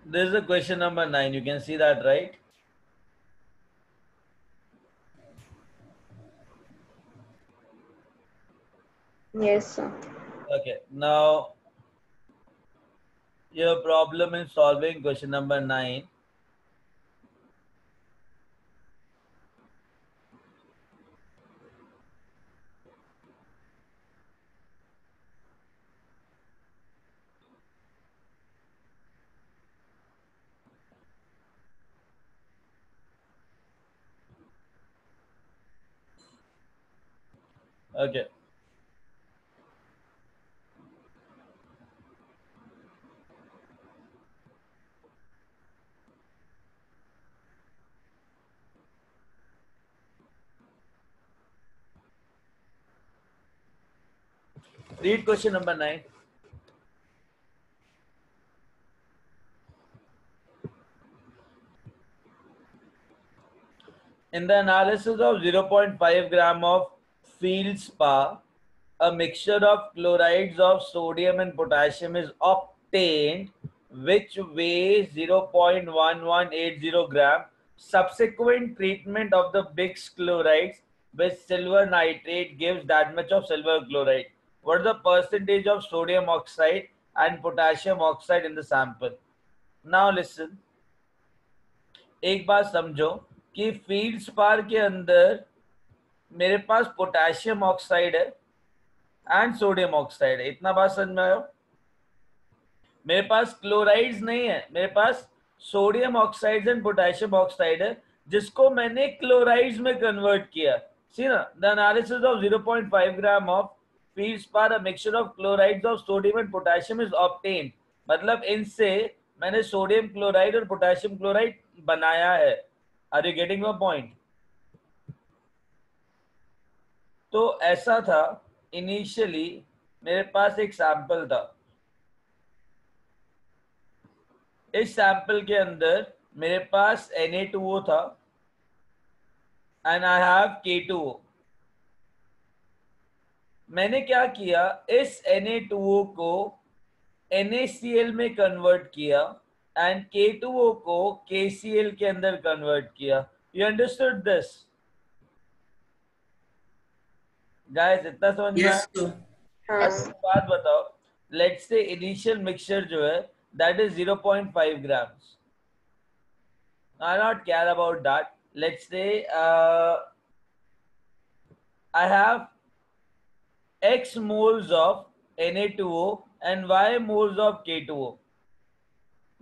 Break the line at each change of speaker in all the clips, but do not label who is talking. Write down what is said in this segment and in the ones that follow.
This is a question number 9. You can see that, right?
Yes, sir.
Okay. Now, your problem in solving question number 9. Okay. Read question number 9. In the analysis of 0.5 gram of feldspar, a mixture of chlorides of sodium and potassium is obtained which weighs 0.1180 gram. Subsequent treatment of the mixed chlorides with silver nitrate gives that much of silver chloride. What is the percentage of sodium oxide and potassium oxide in the sample? Now listen, एक बात समझो कि फील्डस्पार के अंदर मेरे पास potassium oxide है and sodium oxide है. इतना बात समझ में आया? मेरे पास क्लोराइड्स नहीं है, मेरे पास sodium oxide and potassium oxide है जिसको मैंने क्लोराइड्स में कन्वर्ट किया. सी ना, the analysis of 0.5 gram of feldspar a mixture of chlorides of sodium and potassium is obtained. मतलब इनसे मैंने सोडियम क्लोराइड और पोटेशियम क्लोराइड बनाया है. Are you getting my point? तो ऐसा था, इनिशियली मेरे पास एक सैंपल था. इस सैंपल के अंदर मेरे पास Na2O था एंड आई हैव K2O. मैंने क्या किया, इस Na2O को NaCl में कन्वर्ट किया एंड K2O को KCl के अंदर कन्वर्ट किया. You understood this guys? इतना समझ में आया?
Yes, sir.
हाँ.
अब बात बताओ, लेट्स से इनिशियल मिक्सचर जो है that is 0.5 grams. I not care about that. Let's say I have X moles of Na2O and Y moles of K2O.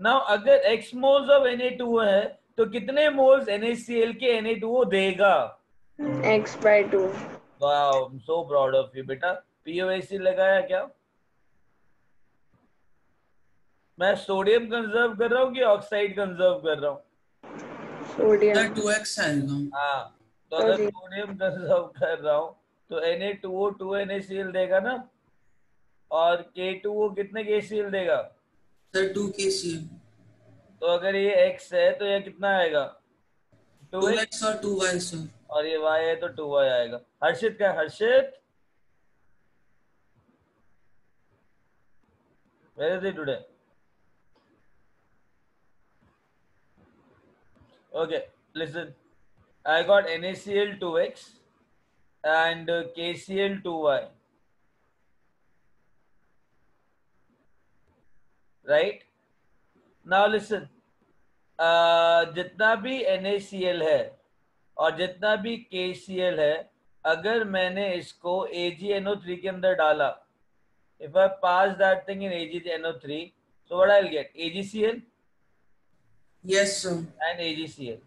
Now अगर X moles of Na2O है तो कितने moles NaCl के Na2O देगा?
X/2.
Wow, I'm so proud of you बेटा. POAC लगाया क्या? मैं सोडियम कंजर्व कर रहा हूँ कि ऑक्साइड कंजर्व कर रहा हूँ?
सोडियम.
Sir, 2x आएगा.
हाँ, तो अगर सोडियम कंजर्व कर रहा हूँ तो Na2O 2 NaCl देगा ना, और K2O कितने KCl देगा?
Sir, 2 KCl.
तो अगर ये X है तो ये कितना आएगा? 2X.
2x और 2y, sir.
और ये Y है तो 2Y आएगा. हर्षित क्या? हर्षित, where is he today? Okay, listen. I got NaCl 2X and KCl 2Y. Right? Now listen. जितना भी NaCl है और जितना भी KCl है, अगर मैंने इसको AgNO3 के अंदर डाला, if I pass that thing in AgNO3, so what I'll get? AgCl
Yes, sir.
and AgCl.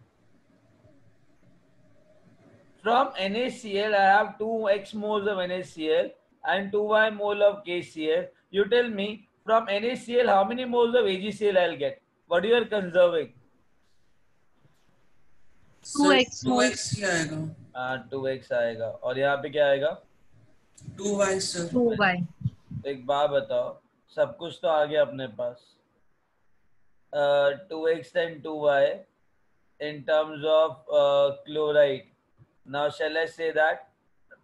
From NaCl, I have 2x moles of NaCl and 2y mole of KCl. You tell me, from NaCl, how many moles of AgCl I'll get? What you are conserving?
2x. 2x ही आएगा.
2x आएगा. और यहाँ पे क्या आएगा?
2y, sir.
2y.
एक बात बताओ, सब कुछ तो आ गया अपने पास. 2x and 2y in terms of chloride. Now shall I say that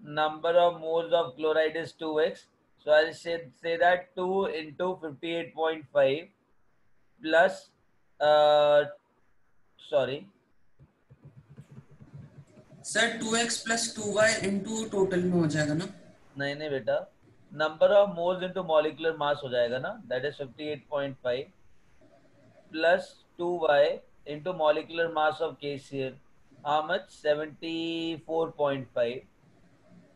number of moles of chloride is 2x? So I'll say that 2 into 58.5 plus sorry
sir 2x plus 2y into total में हो जाएगा ना?
नहीं नहीं बेटा, number of moles into molecular mass हो जाएगा ना, that is 58.5 plus 2y into molecular mass of KCl, how much? 74.5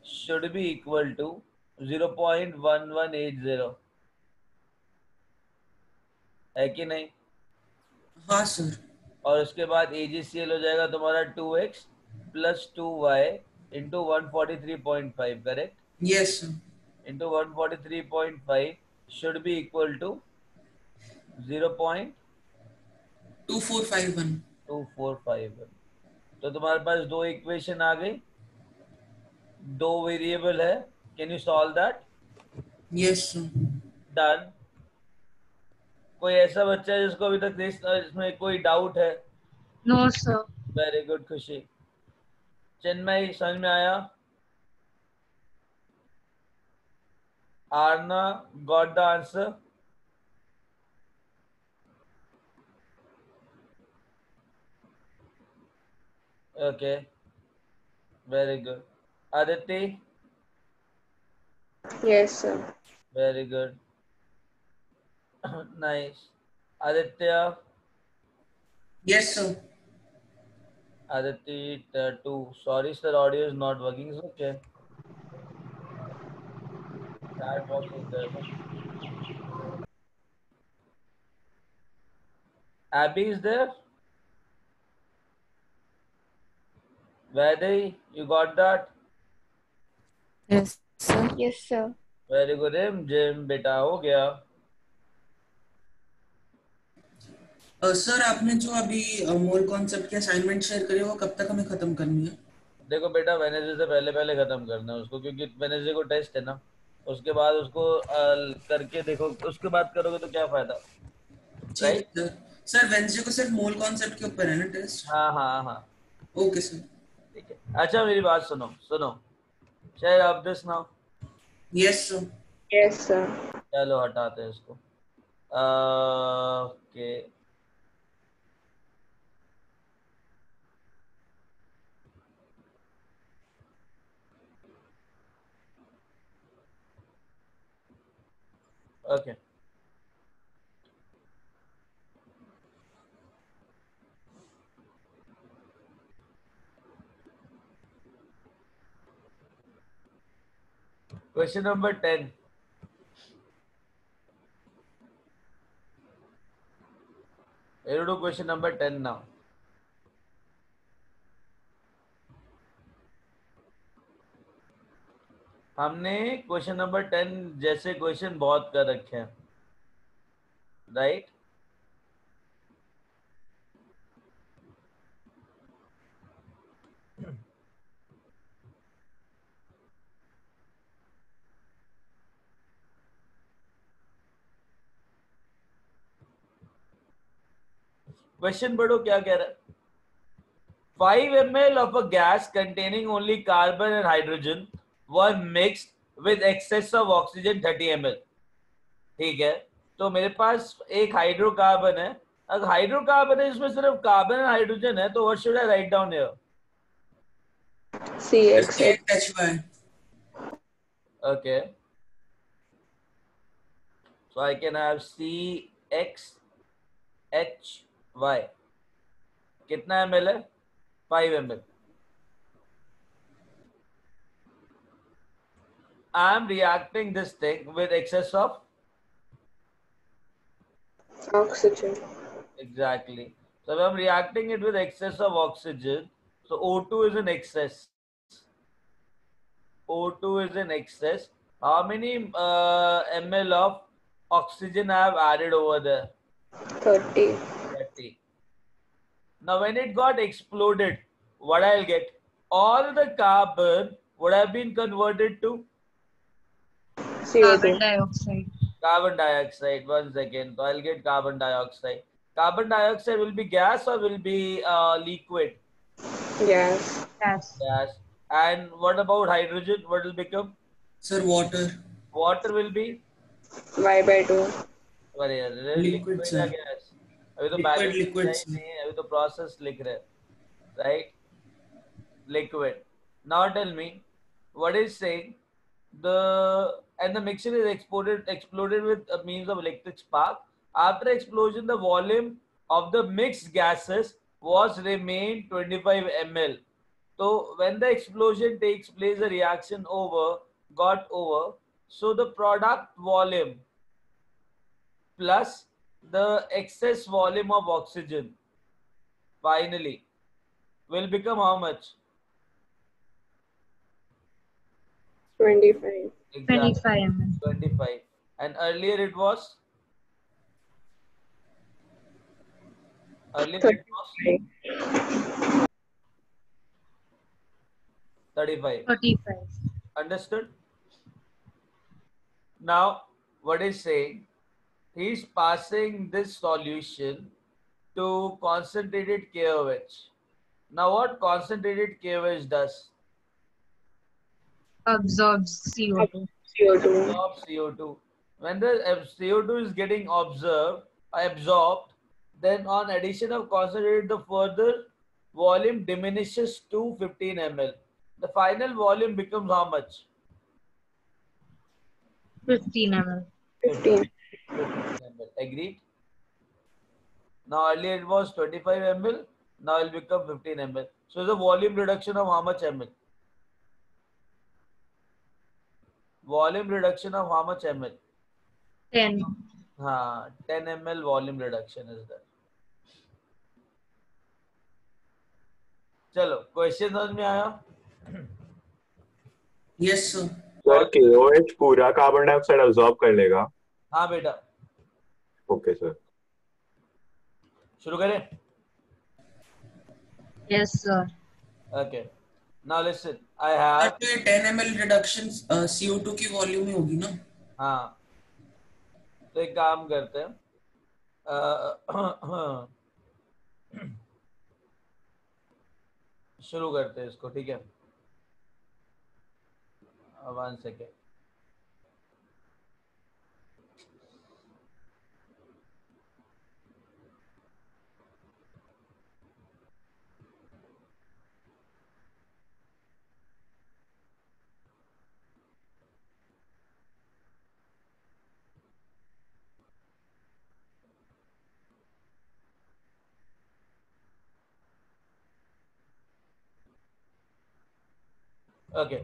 should be equal to 0.1180, है कि नहीं?
हाँ सर।
और उसके बाद AgCl हो जाएगा तुम्हारा 2x plus 2y into 143.5, correct?
Yes sir.
Into 143.5 should be equal to
2451।
0.2451। तो तुम्हारे पास दो इक्वेशन आ गई, दो वेरिएबल है, can you solve that?
Yes sir.
Done. कोई ऐसा बच्चा है जिसको अभी तक इसमें कोई डाउट है?
No sir.
वेरी गुड खुशी। चिन्मय समझ में आया? Aarna got the answer? Okay very good. Aditi?
Yes, sir.
Very good. Nice. Aditya?
Yes sir.
Aditi, two. Sorry, sir, audio is not working. It's okay. Chat box is there. No? Abby is there? Vaidehi, you got that?
Yes, sir.
Yes, sir.
Very good. Jim, बेटा हो गया।
Sir आपने जो अभी mole concept की assignment share करी है वो कब तक हमें खत्म करनी है?
देखो बेटा, वेनेसडे से पहले पहले खत्म करना है उसको, क्योंकि वेनेसडे को टेस्ट है ना, उसके बाद उसको करके देखो, उसके बाद करोगे तो क्या फायदा,
ठीक है
राइट?
सर। सर वेंसडे को सिर्फ मोल कॉन्सेप्ट के ऊपर है ना टेस्ट?
हाँ हाँ हाँ,
ओके सर।
ठीक है। अच्छा मेरी बात सुनो सुनो, share of this now.
Yes sir.
Yes, sir.
चलो हटाते हैं इसको। Okay okay question number 10। We'll do question number 10 now. हमने क्वेश्चन नंबर 10 जैसे क्वेश्चन बहुत कर रखे हैं, राइट? क्वेश्चन पढ़ो क्या कह रहा है। 5 ml of a gas containing only carbon and hydrogen were mixed with excess of oxygen 30 ml। ठीक है, तो मेरे पास एक हाइड्रोकार्बन है, अगर हाइड्रोकार्बन है इसमें सिर्फ कार्बन एंड हाइड्रोजन है, तो what should I write down here?
CHHY।
Okay, so I can have CXHY। कितना ml है? 5 ml। I am reacting this thing with excess of
Oxygen.
exactly. So if I'm reacting it with excess of oxygen, so O2 is in excess. O2 is in excess. How many ml of oxygen I have added over there?
30.
30. Now when it got exploded, what I'll get? All the carbon would have been converted to
CO2.
Carbon dioxide.
carbon dioxide. 1 second. So I'll get carbon dioxide. Carbon dioxide will be gas or will be liquid?
Gas.
Gas.
Gas. And what about hydrogen? What will become?
Sir water.
Water will be
Y by 2.
liquid
Liquid,
or
sir.
gas? अभी तो
liquid
balance
liquid
नहीं है, अभी तो process लिख रहे हैं, right? Liquid. Now tell me, what is saying the and the mixture is exploded with a means of electric spark. After explosion, the volume of the mixed gases was remained 25 ml. So when the explosion takes place, the reaction got over. So the product volume plus the excess volume of oxygen finally will become how much?
25.
Exactly.
25 ml.
25. And earlier it was? Earlier it was
35.
35.
35.
Understood? Now, what is saying? He is passing this solution to concentrated KOH. Now, what concentrated KOH does?
Absorbs CO2.
CO2.
Absorb CO2. When the CO2 is getting absorbed, then on addition of concentrated, the further volume diminishes to 15 ml. The final volume becomes how much?
15 ml.
15.
15 ml. Agreed? Now earlier it was 25 ml. Now it will become 15 ml. So the volume reduction of how much ml? Volume reduction of how much ml?
10.
10 ml volume reduction is there. चलो question समझ में आया?
Yes sir.
Sir KOH पूरा carbon dioxide absorb कर लेगा?
हाँ बेटा,
okay sir.
शुरू करें?
Yes, sir.
Okay. Now listen, I have
but 10 ml reduction CO2 की वॉल्यूम में होगी ना?
हाँ, तो एक काम करते हैं, अ, शुरू करते हैं इसको, ठीक है? 1 second. Okay.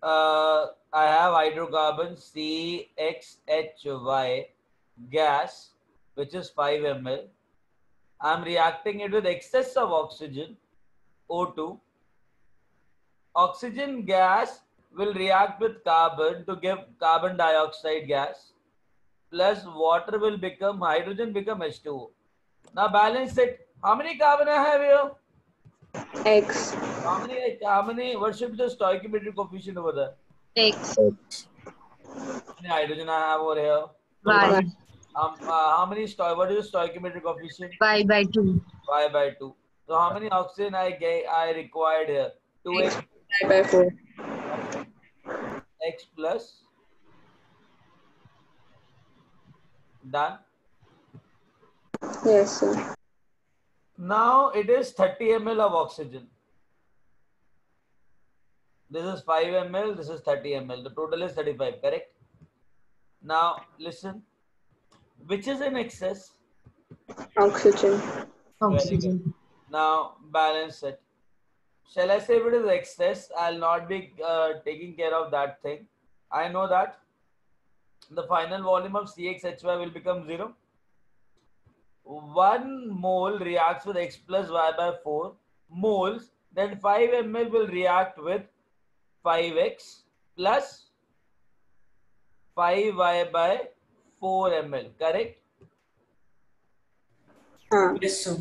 I have hydrocarbon CXHY gas, which is 5 ml. I'm reacting it with excess of oxygen, O2. Oxygen gas will react with carbon to give carbon dioxide gas. Plus water will become, hydrogen become H2O. Now balance it. How many carbon I have here?
X.
How many, what should be the stoichiometric coefficient over there?
X.
How many hydrogen I have over here?
Y.
How many what is the stoichiometric coefficient?
Y by 2.
Y by 2. So how many oxygen I required here? 2x
Y by 4.
x plus. Done.
Yes, sir.
Now it is 30 ml of oxygen. This is 5 ml, this is 30 ml. The total is 35, correct? Now listen. Which is in excess?
Oxygen.
Oxygen.
Now balance it. Shall I say if it is excess? I'll not be taking care of that thing. I know that the final volume of CXHY will become 0. 1 mole reacts with X plus Y by 4 moles. Then 5 ml will react with 5X plus 5Y by 4 ml. Correct?
Yes sir.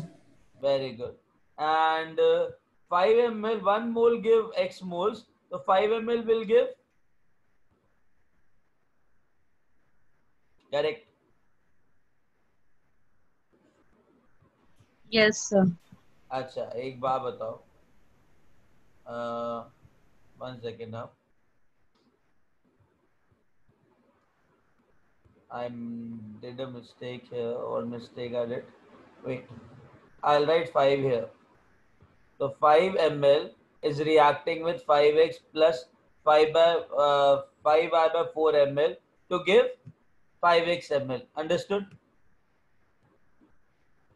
Very good. And 5 ml, 1 mole give X moles. So 5 ml will give. Correct.
Yes, sir.
अच्छा एक बात बताओ, 1 second now. I did a mistake here, or mistake I did. Wait, I'll write 5 here. So 5 ml is reacting with 5x plus 5 5 I by 4 ml to give 5x ml. Understood?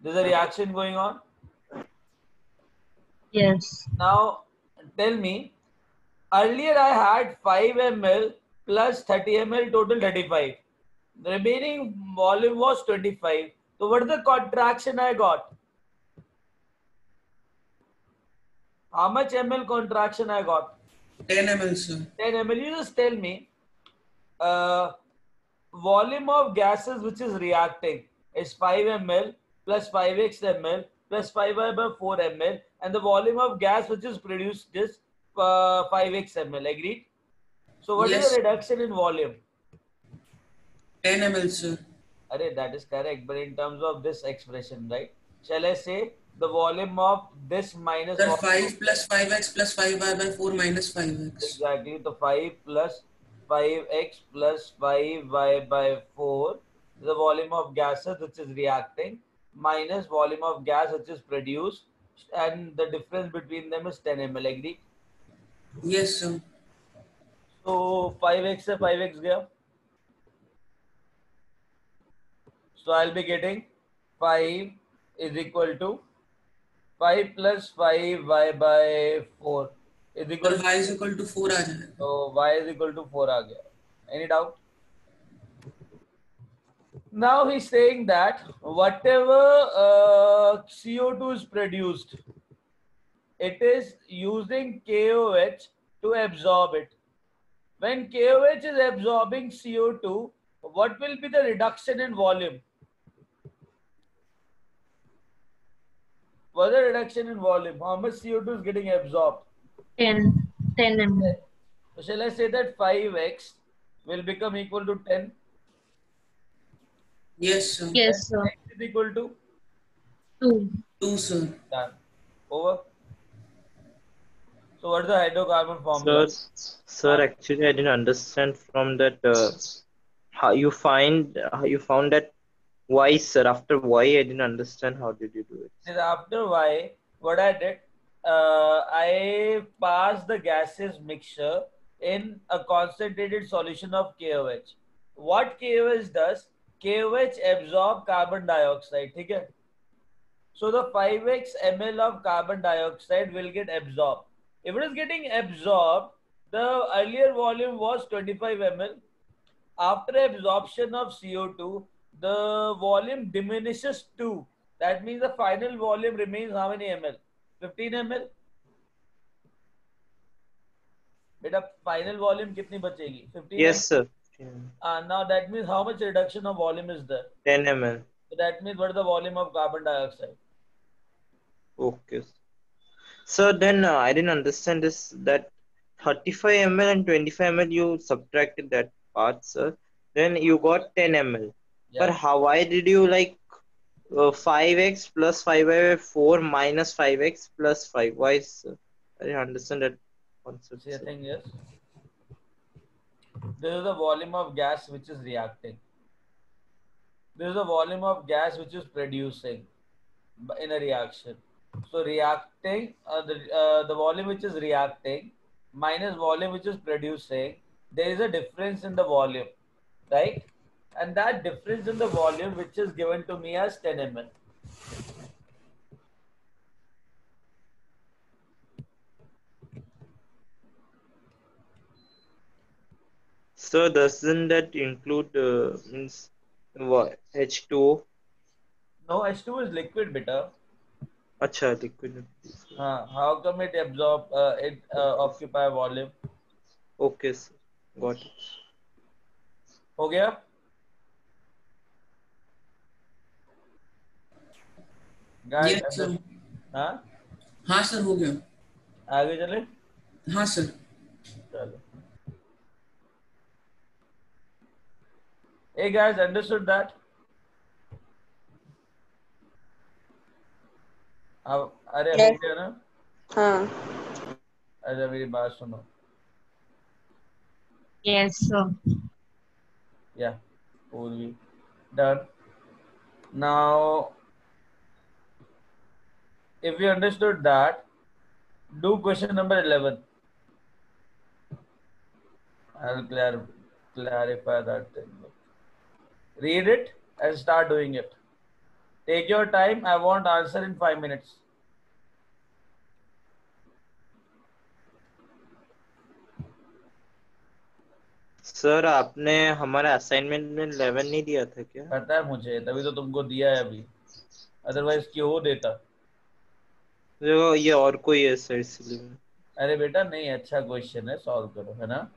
There's a reaction going on.
Yes.
Now tell me, earlier I had 5 ml plus 30 ml, total 35. The remaining volume was 25. So what is the contraction I got? How much ml contraction I got?
10 ml, sir.
10 ml. You just tell me, volume of gases which is reacting is 5 ml plus 5x ml plus 5 by 4 ml, and the volume of gas which is produced is 5x ml. Agreed? So what is
Yes.
the reduction in volume?
10 ml, sir.
Array, that is correct, but in terms of this expression, right? Shall I say the volume of this minus
Sir,
volume
5 plus 5x plus 5y by 4 minus 5x.
exactly the 5 plus 5x plus 5y by 4, the volume of gases which is reacting minus volume of gas which is produced, and the difference between them is 10 ml. Agree?
Yes, sir.
So 5x से 5x गया, so I'll be getting 5 is equal to 5 plus 5y by 4 is equal
और y is equal to 4 आ जाएगा.
तो y is equal to 4 आ गया. Any doubt? Now he's saying that whatever CO2 is produced, it is using KOH to absorb it. When KOH is absorbing CO2, what will be the reduction in volume? What is the reduction in volume? How much CO2 is getting absorbed?
10 ml.
So shall I say that 5x will become equal to 10?
Yes, sir.
Yes, sir.
X is equal to
2.
2, sir.
done. Over. So what is the hydrocarbon formula?
Sir, actually, I didn't understand from that how you found that Y, sir. After Y, I didn't understand how did you do it.
Is after Y, what I did, I passed the gases mixture in a concentrated solution of KOH. What KOH does? KOH absorb carbon dioxide. Okay? So the 5x ml of carbon dioxide will get absorbed. If it is getting absorbed, the earlier volume was 25 ml. After absorption of CO2, the volume diminishes to. That means the final volume remains how many ml? 15 ml. बेटा final volume कितनी बचेगी? 15
Yes,
ml.
sir.
Now that means how much reduction of volume is there?
10 ml.
So that means what is the volume of carbon dioxide?
Okay. Sir, then I didn't understand this, that 35 ml and 25 ml you subtracted that part, sir. Then you got 10 ml.
Yeah.
But why did you like 5x plus 5 by 4 minus 5x plus 5? Why, sir? I didn't understand that concept.
See, the
Sir.
thing is, this is the volume of gas which is reacting. This is the volume of gas which is producing in a reaction. So reacting, the volume which is reacting minus volume which is producing, there is a difference in the volume, right? And that difference in the volume which is given to me as 10 ml.
So doesn't that include means what, H2O?
No, H2 is liquid, beta.
Acha, liquid.
How come it absorb, it occupy volume?
Okay, sir. Got it.
हो गया? Guys,
Yes, sir.
हाँ?
हाँ sir हो गया.
आगे चले?
हाँ sir.
चलो. Hey guys, understood that? अब अरे हो
Yes.
गया ना?
हाँ.
अच्छा मेरी बात सुनो.
Yes, sir.
Yeah. Urvi. Done. Now, if you understood that, do question number 11. I'll clarify that thing. Read it and start doing it. Take your time. I want answer in 5 minutes.
Sir आपने हमारे assignment में 11 नहीं दिया था क्या?
पता है मुझे, तभी तो तुमको दिया है अभी, अदरवाइज क्यों देता?
जो ये और कोई है सर इसलिए।
अरे बेटा नहीं, अच्छा क्वेश्चन है, सॉल्व करो, है ना?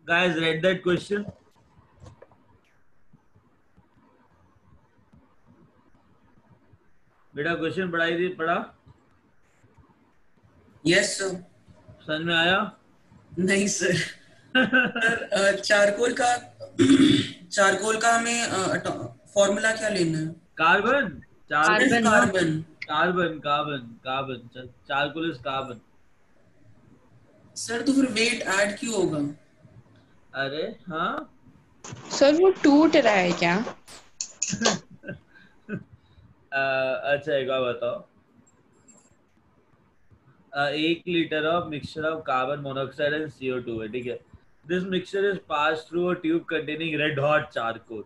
Guys, read that question? बेटा क्वेश्चन पढ़ा?
Yes sir.
समझ में आया?
नहीं सर। सर चारकोल का हमें फॉर्मूला क्या लेना है?
Carbon.
Carbon.
Charcoal is carbon.
Sir तो फिर वेट ऐड क्यों होगा?
अरे हाँ,
सर वो टूट रहा है क्या?
अच्छा एक बार बताओ, 1 litre of mixture of carbon monoxide and CO2 है, ठीक है? This mixture is pass through a tube containing red hot charcoal.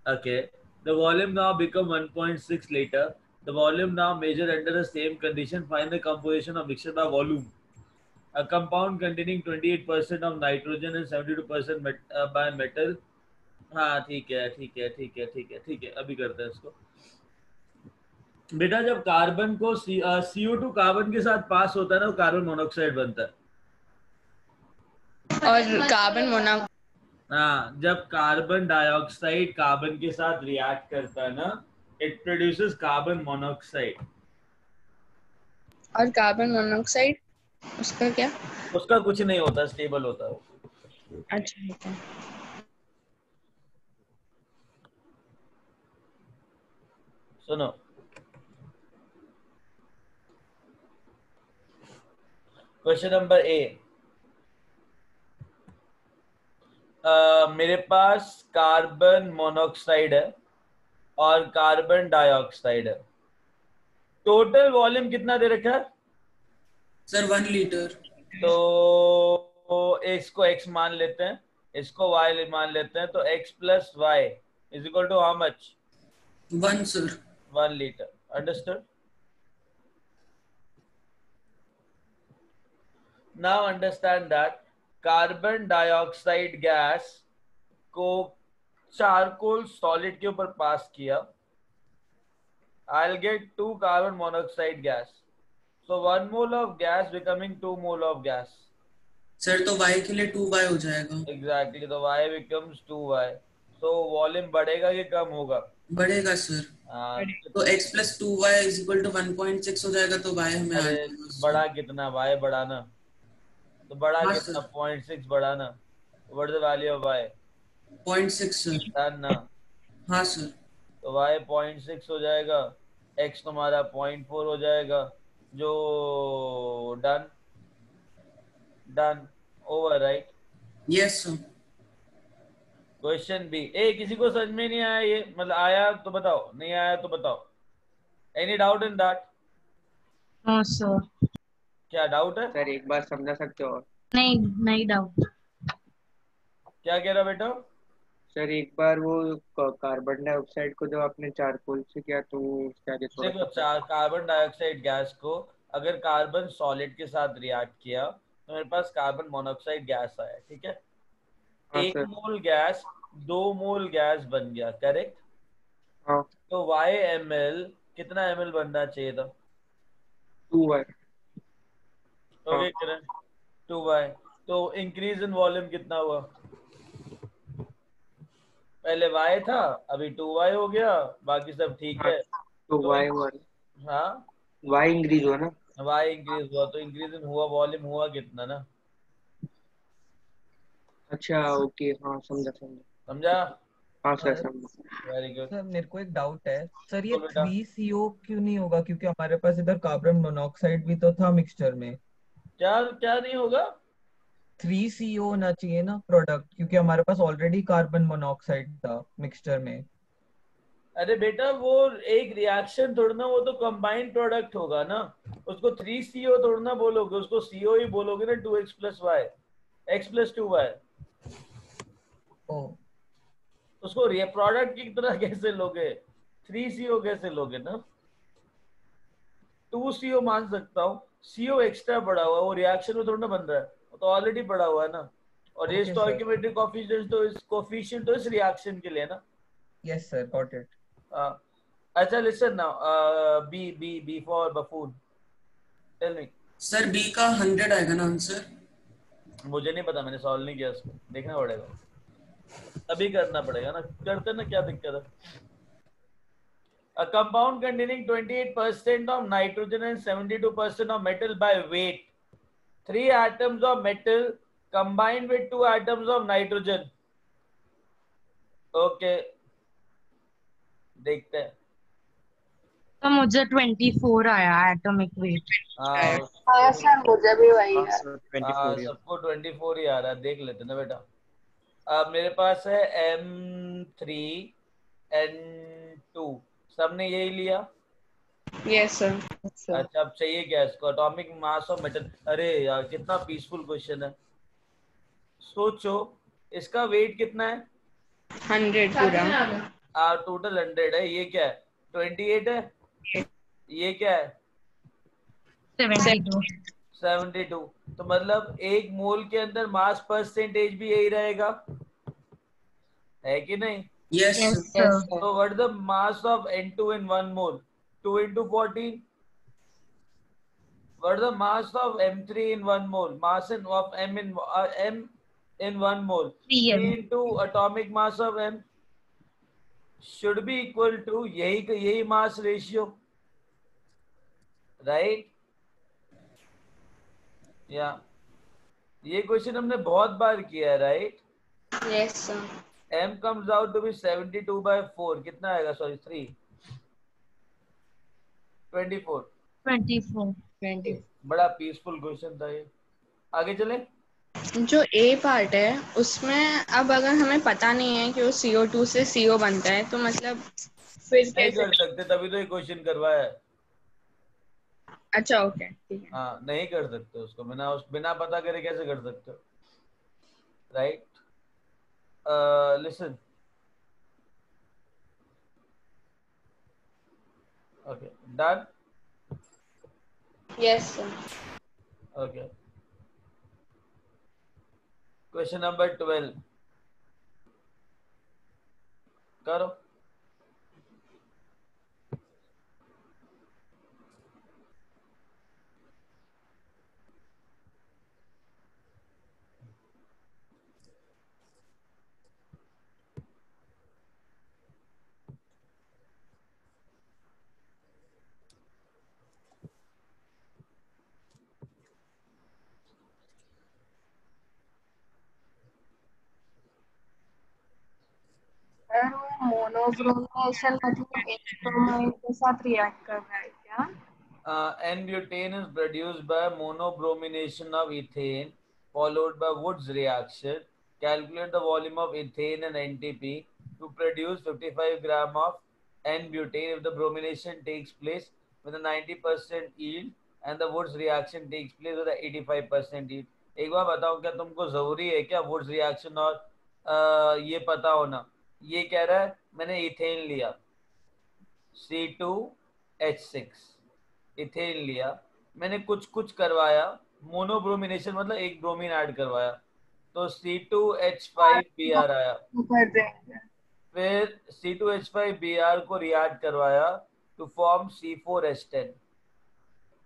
Okay, the volume now become 1.6 liter. The volume now measured under the same condition. Find the composition of mixture by volume. A compound containing 28% of nitrogen and 72% by metal. हाँ ठीक है, अभी करते हैं इसको। बेटा जब carbon को CO2 कार्बन के साथ पास होता है ना, वो कार्बन मोनोऑक्साइड बनता है।
और कार्बन मोनोऑक्साइड,
हाँ, जब कार्बन डाइऑक्साइड कार्बन के साथ रिएक्ट करता है ना, इट प्रोड्यूसेस कार्बन मोनोऑक्साइड।
और कार्बन मोनोऑक्साइड उसका क्या?
उसका कुछ नहीं होता, स्टेबल होता है।
अच्छा ठीक है।
सुनो, क्वेश्चन नंबर ए। मेरे पास कार्बन मोनोऑक्साइड है और कार्बन डाइऑक्साइड है। टोटल वॉल्यूम कितना दे रखा है?
Sir 1 litre.
तो इसको x मान लेते हैं, इसको y मान लेते हैं, तो x plus Y is equal to how much?
1 sir.
1 litre. Understood? Now understand that carbon dioxide gas को चारकोल सॉलिड के ऊपर पास किया, I'll get 2 carbon monoxide gas. So 1 mole of gas becoming 2 mole of gas.
Sir तो y के लिए 2y हो जाएगा।
Exactly, तो y becomes 2y. So volume बढ़ेगा कि कम होगा?
बढ़ेगा सर। तो x plus 2y is equal to 1.6 हो जाएगा, तो y हमें आ जाएगा।
बड़ा कितना? y बढ़ाना, तो बड़ा
हाँ,
कितना? 0.6 बढ़ाना। What is the value of y?
0.6 sir.
Done ना?
हाँ सर।
तो y 0.6 हो जाएगा, x तुम्हारा 0.4 हो जाएगा, जो done over, right?
Yes sir.
Question B. ए किसी को समझ में नहीं आया ये? मतलब आया तो बताओ, नहीं आया तो बताओ। Any doubt in that?
No sir,
क्या डाउट है?
सर एक बार समझा सकते हो?
नहीं नहीं डाउट।
क्या कह रहा बेटा?
सर एक बार वो कार्बन डाइऑक्साइड को जब आपने चारकोल से किया तो उसके आगे थोड़ा
देखो,
सा
कार्बन डाइऑक्साइड गैस को अगर कार्बन सॉलिड के साथ रिएक्ट किया तो मेरे पास कार्बन मोनोऑक्साइड गैस आया, ठीक है?
हाँ
एक
सर।
मोल गैस 2 मोल गैस बन गया, करेक्ट?
हाँ
तो YmL कितना ml बनना चाहिए था?
2y।
ओके किरण, 2y। तो इंक्रीज इन वॉल्यूम कितना हुआ? पहले y था, अभी 2y हो गया, बाकी सब ठीक
हाँ
है।
तो
तो
y हुआ,
हाँ,
y इंक्रीज हुआ ना।
y इंक्रीज हुआ, तो इंक्रीज इन हुआ वॉल्यूम हुआ कितना ना?
अच्छा ओके, हाँ समझा समझा।
समझा?
हाँ सर
सर
समझा।
Very good.
सर मेरे को एक डाउट है सर, ये
बोल बेटा।
3CO क्यों नहीं होगा? क्योंकि हमारे पास इधर कार्बन मोनोऑक्साइड भी तो था मिक्सचर में।
क्या क्या नहीं होगा?
3CO होना चाहिए ना प्रोडक्ट, क्योंकि हमारे पास ऑलरेडी कार्बन मोनोऑक्साइड था मिक्सचर में।
अरे बेटा, वो एक रिएक्शन थोड़ा ना, वो तो कंबाइंड प्रोडक्ट होगा ना। उसको 3CO थोड़ा ना बोलोगे, उसको CO ही बोलोगे ना। 2x plus Y, x plus 2y।
ओ
उसको प्रोडक्ट की तरह कैसे लोगे? 3CO कैसे लोगे ना? 2CO मान सकता हूँ, CO एक्स्ट्रा पड़ा हुआ है, वो रिएक्शन में थोड़ा ना बन रहा है, वो तो ऑलरेडी पड़ा हुआ है ना। और ये
ओके सर,
स्टोइकियोमेट्रिक कोफिशिएंट तो इस रिएक्शन के लिए ना।
Yes sir, got it.
अच्छा listen now, B for buffoon, tell me.
Sir B का 100 आएगा ना आंसर?
मुझे नहीं पता, मैंने सॉल्व नहीं किया इसको, देखना पड़ेगा, अभी करना पड़ेगा ना, करते ना, क्या दिक्कत है? A compound containing 28% of nitrogen and 72% of metal by weight. 3 atoms of metal combined with 2 atoms of nitrogen. Okay, देखते हैं।
तो मुझे 24 आया एटॉमिक वेट।
हाँ
हाँ सर, मुझे भी वही
हाँ
है।
सर 24 ही है।
सबको 24 ही आ रहा है, देख लेते ना बेटा। अब मेरे पास है M3N2, सबने यही लिया।
Yes sir.
अच्छा, अब चाहिए क्या इसको? Atomic mass of metal. अरे यार, कितना पीसफुल क्वेश्चन है। सोचो, इसका वेट कितना है?
100 पूरा।
टोटल 100 है। ये क्या है? 28 है। ये क्या है?
72।
72। तो मतलब एक मोल के अंदर मास परसेंटेज भी यही रहेगा, है कि नहीं?
Yes
yes
sir.
सर।
तो what the mass of N2 in 1 mole? 2 into 14. What the mass of M3 in 1 mole? Mass of M in 1 mole. 3 into atomic mass of M should be equal to यही mass ratio, right? या ये question हमने बहुत बार किया है, right?
Yes sir.
M comes out to be 72 by 4. कितना आएगा? Sorry 3, 24।
24।
बड़ा पीसफुल क्वेश्चन था ये। आगे चले।
जो ए पार्ट है उसमें अब अगर हमें पता नहीं है कि वो CO2 से CO बनता है, तो मतलब फिर
नहीं
कैसे?
कर सकते, तभी तो ये क्वेश्चन करवाया है।
अच्छा ओके, ठीक है।
हाँ, नहीं कर सकते उसको, बिना पता करे कैसे कर सकते हो, right? Listen, okay, done.
Yes sir.
Okay, question number 12 करो।
सर वो मोनोब्रोमिनेशन मतलब एक ब्रोमाइन के साथ रिएक्ट कर रहा है क्या?
N-butane is produced by monobromination of ethane followed by Wood's reaction. Calculate the volume of ethane and NTP to produce 55 gram of N-butane if the bromination takes place with a 90% yield and the Woods reaction takes place with a 85% yield. एक बार बताओ, क्या तुमको जरूरी है क्या Wurtz reaction और ये पता होना? ये कह रहा है मैंने इथेन लिया C2H6 इथेन लिया, मैंने कुछ कुछ करवाया, मोनोब्रोमिनेशन मतलब एक ब्रोमीन ऐड करवाया, तो C2H5Br आया, फिर C2H5Br को रिएक्ट करवाया to form C4H10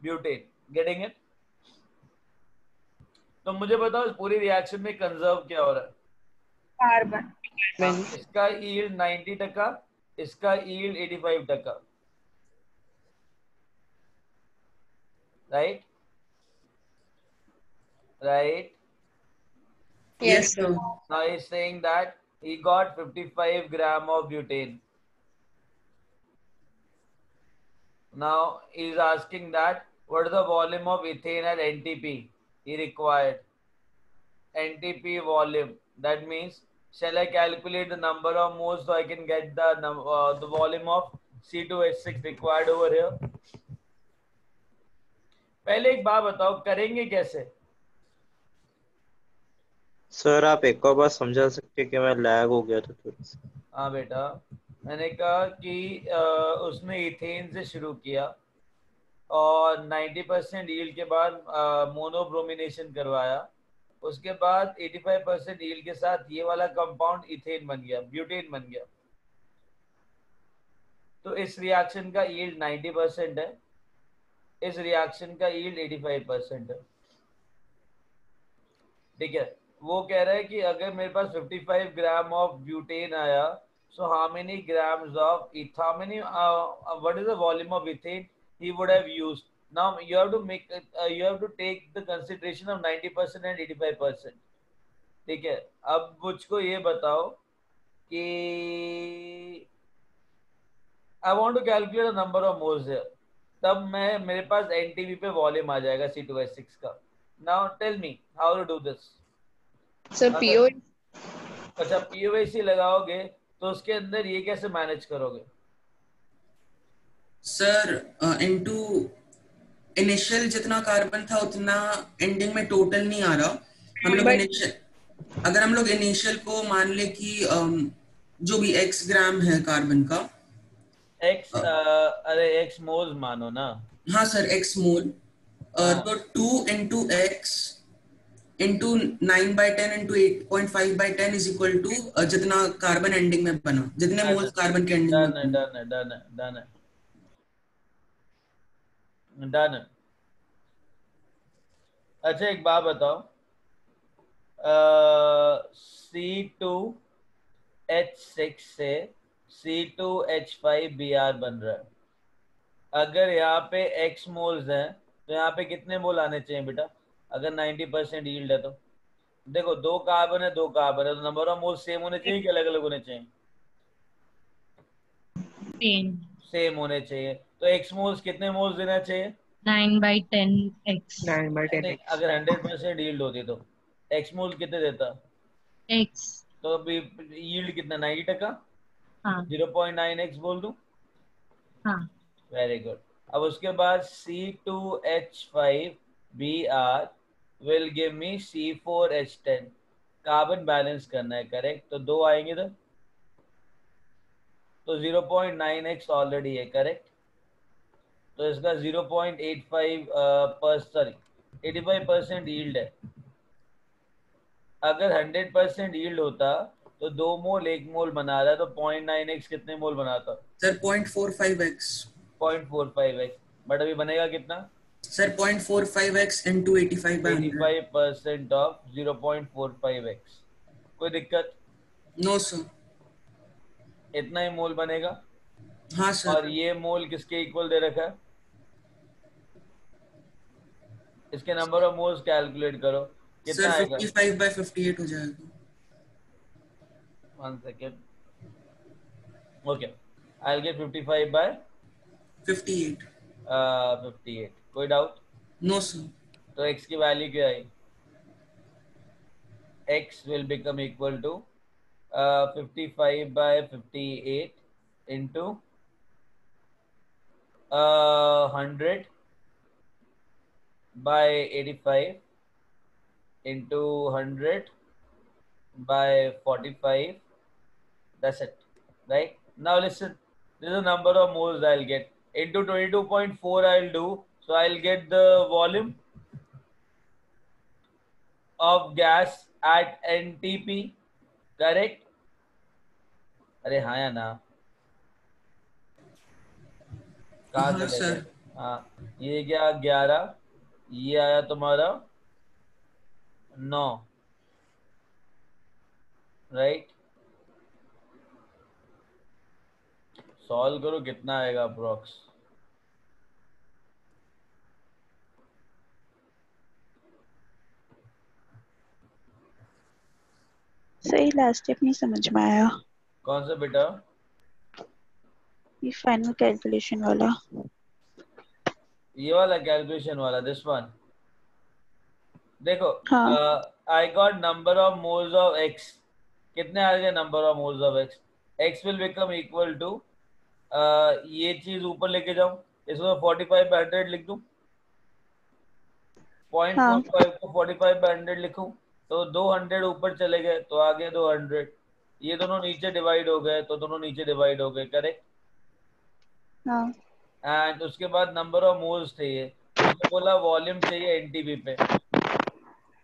butane. Getting it? तो मुझे बताओ इस पूरी रिएक्शन में कंजर्व क्या हो रहा है?
कार्बन।
इसका यील्ड 90%, इसका yield 85%, right? Right?
Yes.
sir.
Now he's saying that he got 55 gram of butane. Now he's asking that what is the volume of ethane at NTP he required? NTP volume. That means shall I calculate the number of moles so I can get the volume of C2H6 required over here? पहले एक बात बताओ, करेंगे कैसे?
Sir आप एक और बार समझा सकते हैं कि मैं लैग हो गया था थोड़ा सा।
हाँ बेटा, मैंने कहा कि उसने इथेन से शुरू किया और 90% यील्ड के बाद मोनोब्रोमिनेशन करवाया, उसके बाद 85% यील्ड के साथ ये वाला कंपाउंड इथेन बन गया, ब्यूटेन बन गया। तो इस रिएक्शन का यील्ड 90% है, इस रिएक्शन का यील्ड 85% है। ठीक है, वो कह रहा है कि अगर मेरे पास 55 ग्राम ऑफ ब्यूटेन आया, so how many grams of how many what is the volume of ethane he would have used? Now you have to make you have to take the consideration of 90% and 85%. ठीक है, अब मुझको ये बताओ कि I want to calculate the number of moles here. तब मैं मेरे पास NTP पे वॉल्यूम आ जाएगा C2H6 का। Now tell me how to do this.
So PO.
अच्छा, POC लगाओगे तो उसके अंदर ये कैसे मैनेज करोगे?
सर इनटू इनिशियल जितना कार्बन था उतना एंडिंग में टोटल नहीं आ रहा। हम लोग अगर हम लोग इनिशियल को मान ले कि जो भी x ग्राम है कार्बन का,
x अरे x मोल्स मानो ना।
हाँ सर, x मोल, तो 2 into x into 9/10 into 8.5/10 is equal to जितना कार्बन एंडिंग में बना, जितने मोल्स कार्बन के एंडिंग में बना।
डन है। अच्छा एक बात बताओ, C2H6 से C2H5Br बन रहा है। अगर यहाँ पे x मोल्स हैं तो यहाँ पे कितने मोल आने चाहिए बेटा? अगर 90% यील्ड है तो देखो, 2 कार्बन है, 2 कार्बन है, तो नंबर ऑफ मोल्स सेम होने चाहिए कि अलग अलग होने चाहिए? सेम होने चाहिए। तो x मोल्स कितने मोल्स देना चाहिए?
9/10x।
9/10x।
अगर 100% यील्ड होती तो x मोल कितने देता?
x।
तो अभी यील्ड कितना? 90%।
हाँ
0.9x बोल दूं?
हाँ।
Very good. अब उसके बाद C2H5Br will give me C4H10। Carbon balance करना है, करेक्ट? तो 2 आएंगे तो 0.9x ऑलरेडी है, करेक्ट? तो इसका 85% यील्ड है। अगर 100% यील्ड होता तो 2 मोल 1 मोल बना रहा है, तो 0.9x कितने मोल बनाता?
Sir 0.45x।
0.45x, बट अभी बनेगा कितना?
Sir 0.45x into
85% of 0.45x। कोई दिक्कत?
No sir.
इतना ही मोल बनेगा।
हाँ सर।
और ये मोल किसके इक्वल दे रखा है? इसके नंबर ऑफ मोल्स कैलकुलेट करो, कितना
सर
आएगा?
55/58 हो जाएगा।
1 सेकेंड। Okay, I get 55/58। 58। कोई डाउट?
No sir.
तो x की वैल्यू क्या आई? x will become equal to 55/58 into 100 by 85 into 100 by 45. That's it, right? Now listen, this is the number of moles I'll get. Into 22.4 I'll do, so I'll get the volume of gas at NTP, correct? अरे हाँ या ना, कहाँ
हाँ
चले गए?
Sir.
हाँ, ये गया 11, ये आया तुम्हारा 9, राइट? सॉल्व करो, कितना आएगा अप्रोक्स?
सही लास्ट स्टेप नहीं समझ में आया।
कौन सा बेटा?
ये फाइनल कैलकुलेशन वाला।
ये वाला कैलकुलेशन वाला, दिस वन। देखो,
हाँ।
I got number of moles of X. कितने आ गए number of moles of X? X will become equal to, ये चीज ऊपर लेके जाऊं, इसमें 45 बाय 100 लिख दूं, 0.45 को 45 बाय 100 लिखूं, तो 200 ऊपर चले गए तो आ गए 200। ये दोनों नीचे डिवाइड हो गए तो दोनों नीचे डिवाइड हो गए, करेक्ट?
हाँ।
एंड उसके बाद नंबर ऑफ मोल्स चाहिए, उसने बोला वॉल्यूम चाहिए एनटीपी पे।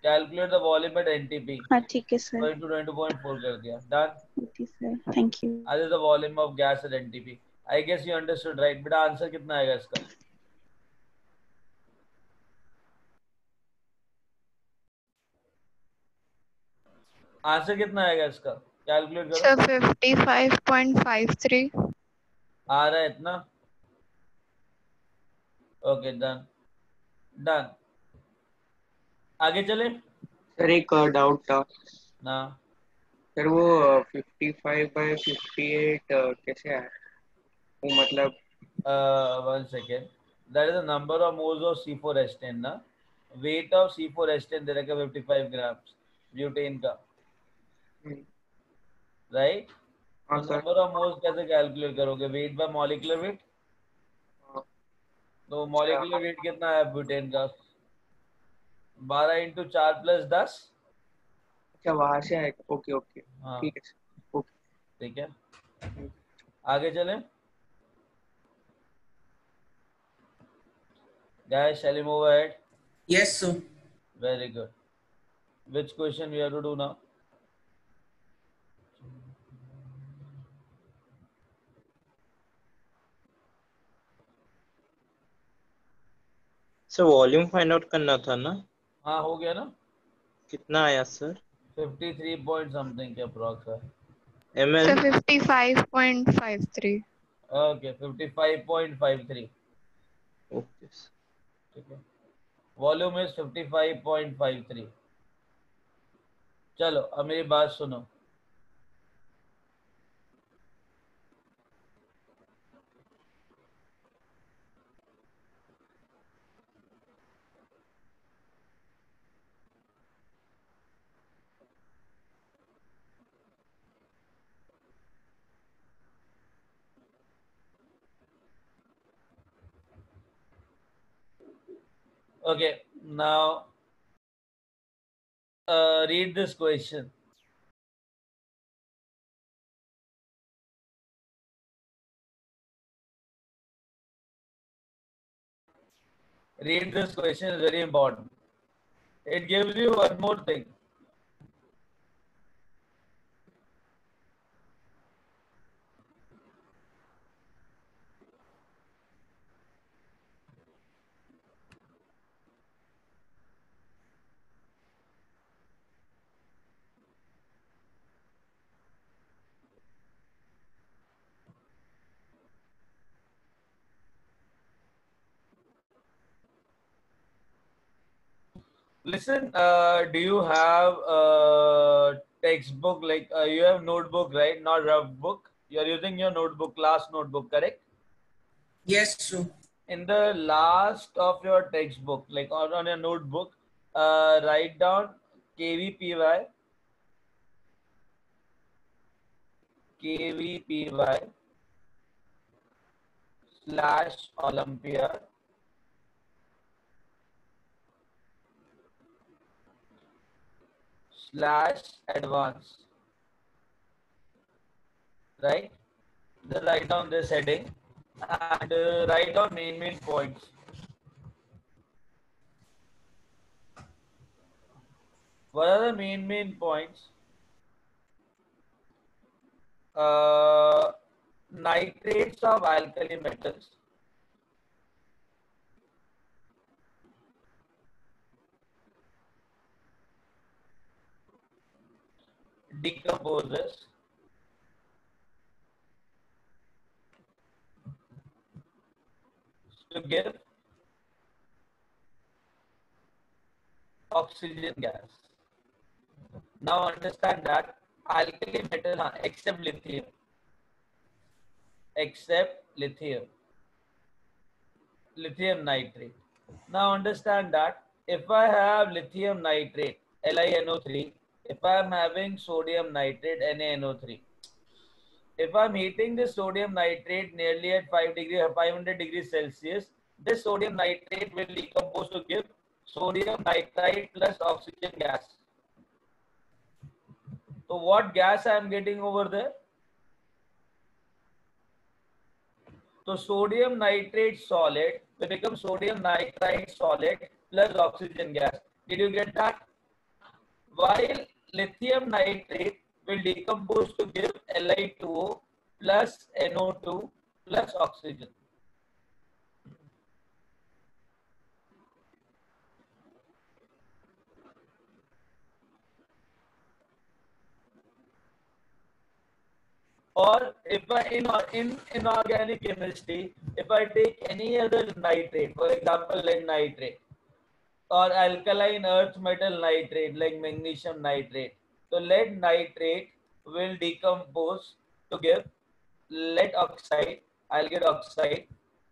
Calculate the volume at NTP.
हाँ ठीक है सर।
22.4 कर दिया, done.
Okay sir, thank you.
This is the volume of gas at NTP. I guess you understood, right? बेटा आंसर कितना आएगा इसका? आंसर कितना आएगा इसका? कैलकुलेट करो।
सर 55.53
आ रहा है इतना? Okay, done done. आगे चले।
सर एक डाउट था
ना
सर, वो 55/58 कैसे आया वो, मतलब?
1 second. That is the number of moles of C4H10 ना। Weight of C4H10 दे रखा 55 grams ब्यूटेन का, राइट?
हाँ
तो
सर।
नंबर ऑफ मोल्स कैसे कैलकुलेट करोगे? Weight by molecular weight. तो मॉलिक्यूलर वेट कितना है ब्यूटेन का? 12 इंटू 4 + 10।
अच्छा, वहां से आएगा। ओके ओके,
हाँ
ठीक है सर। ओके,
ठीक है, आगे चलें। Guys, shall we move ahead?
Yes sir.
Very good. Which question we have to do now?
Sir volume find out करना था ना?
हाँ हो गया ना।
कितना आया सर?
53 पॉइंट समथिंग के अप्रॉक्स है।
ml?
Sir 55.53
okay, 55.53।
ओके
ठीक है, वॉल्यूम इज 55.53। चलो अब मेरी बात सुनो। Okay, now read this question. Read this question, is very important. It gives you one more thing. Listen, do you have a textbook, like you have notebook, right? Not rough book. You are using your notebook, class notebook, correct?
Yes sir.
In the last of your textbook, like on your notebook, write down KVPY, KVPY, slash Olympiad slash advanced, right? Just write down this heading and write down main points. What are the main points? Nitrates of alkali metals, decomposes to give oxygen gas. Now understand that alkali metal except lithium, lithium nitrate. Now understand that if I have lithium nitrate, LiNO3, if I am having sodium nitrate, NaNO3, if I'm heating this sodium nitrate nearly at 500 degrees Celsius, this sodium nitrate will decompose to give sodium nitrite plus oxygen gas. So what gas I am getting over there? So sodium nitrate solid will become sodium nitrite solid plus oxygen gas. Did you get that? While lithium nitrate will decompose to give Li2O plus NO2 plus oxygen. Or if I in inorganic chemistry, if I take any other nitrate, for example lead nitrate, or alkaline earth metal nitrate like magnesium nitrate, so lead nitrate will decompose to give lead oxide. I'll get oxide.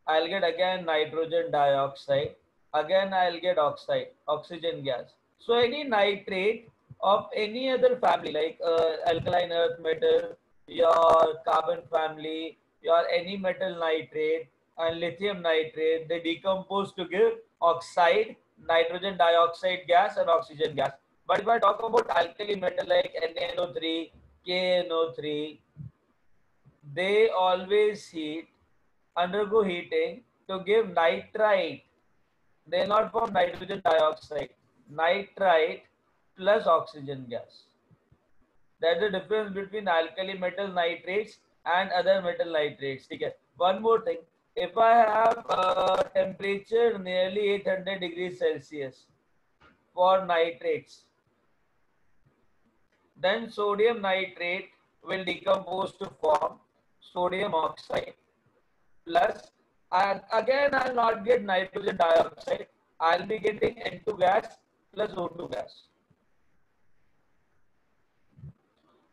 I'll get again nitrogen dioxide. Again I'll get oxide, oxygen gas. So any nitrate of any other family like alkaline earth metal, your carbon family, your any metal nitrate and lithium nitrate, they decompose to give oxide, nitrogen dioxide gas and oxygen gas. But if I talk about alkali metal like NaNO3, KNO3, they always undergo heating to give nitrite. They not form nitrogen dioxide, nitrite plus oxygen gas. That's the difference between alkali metal nitrates and other metal nitrates. Okay. One more thing. If I have a temperature nearly 800 degrees Celsius for nitrates, then sodium nitrate will decompose to form sodium oxide plus, and again I'll not get nitrogen dioxide. I'll be getting N2 gas plus O2 gas.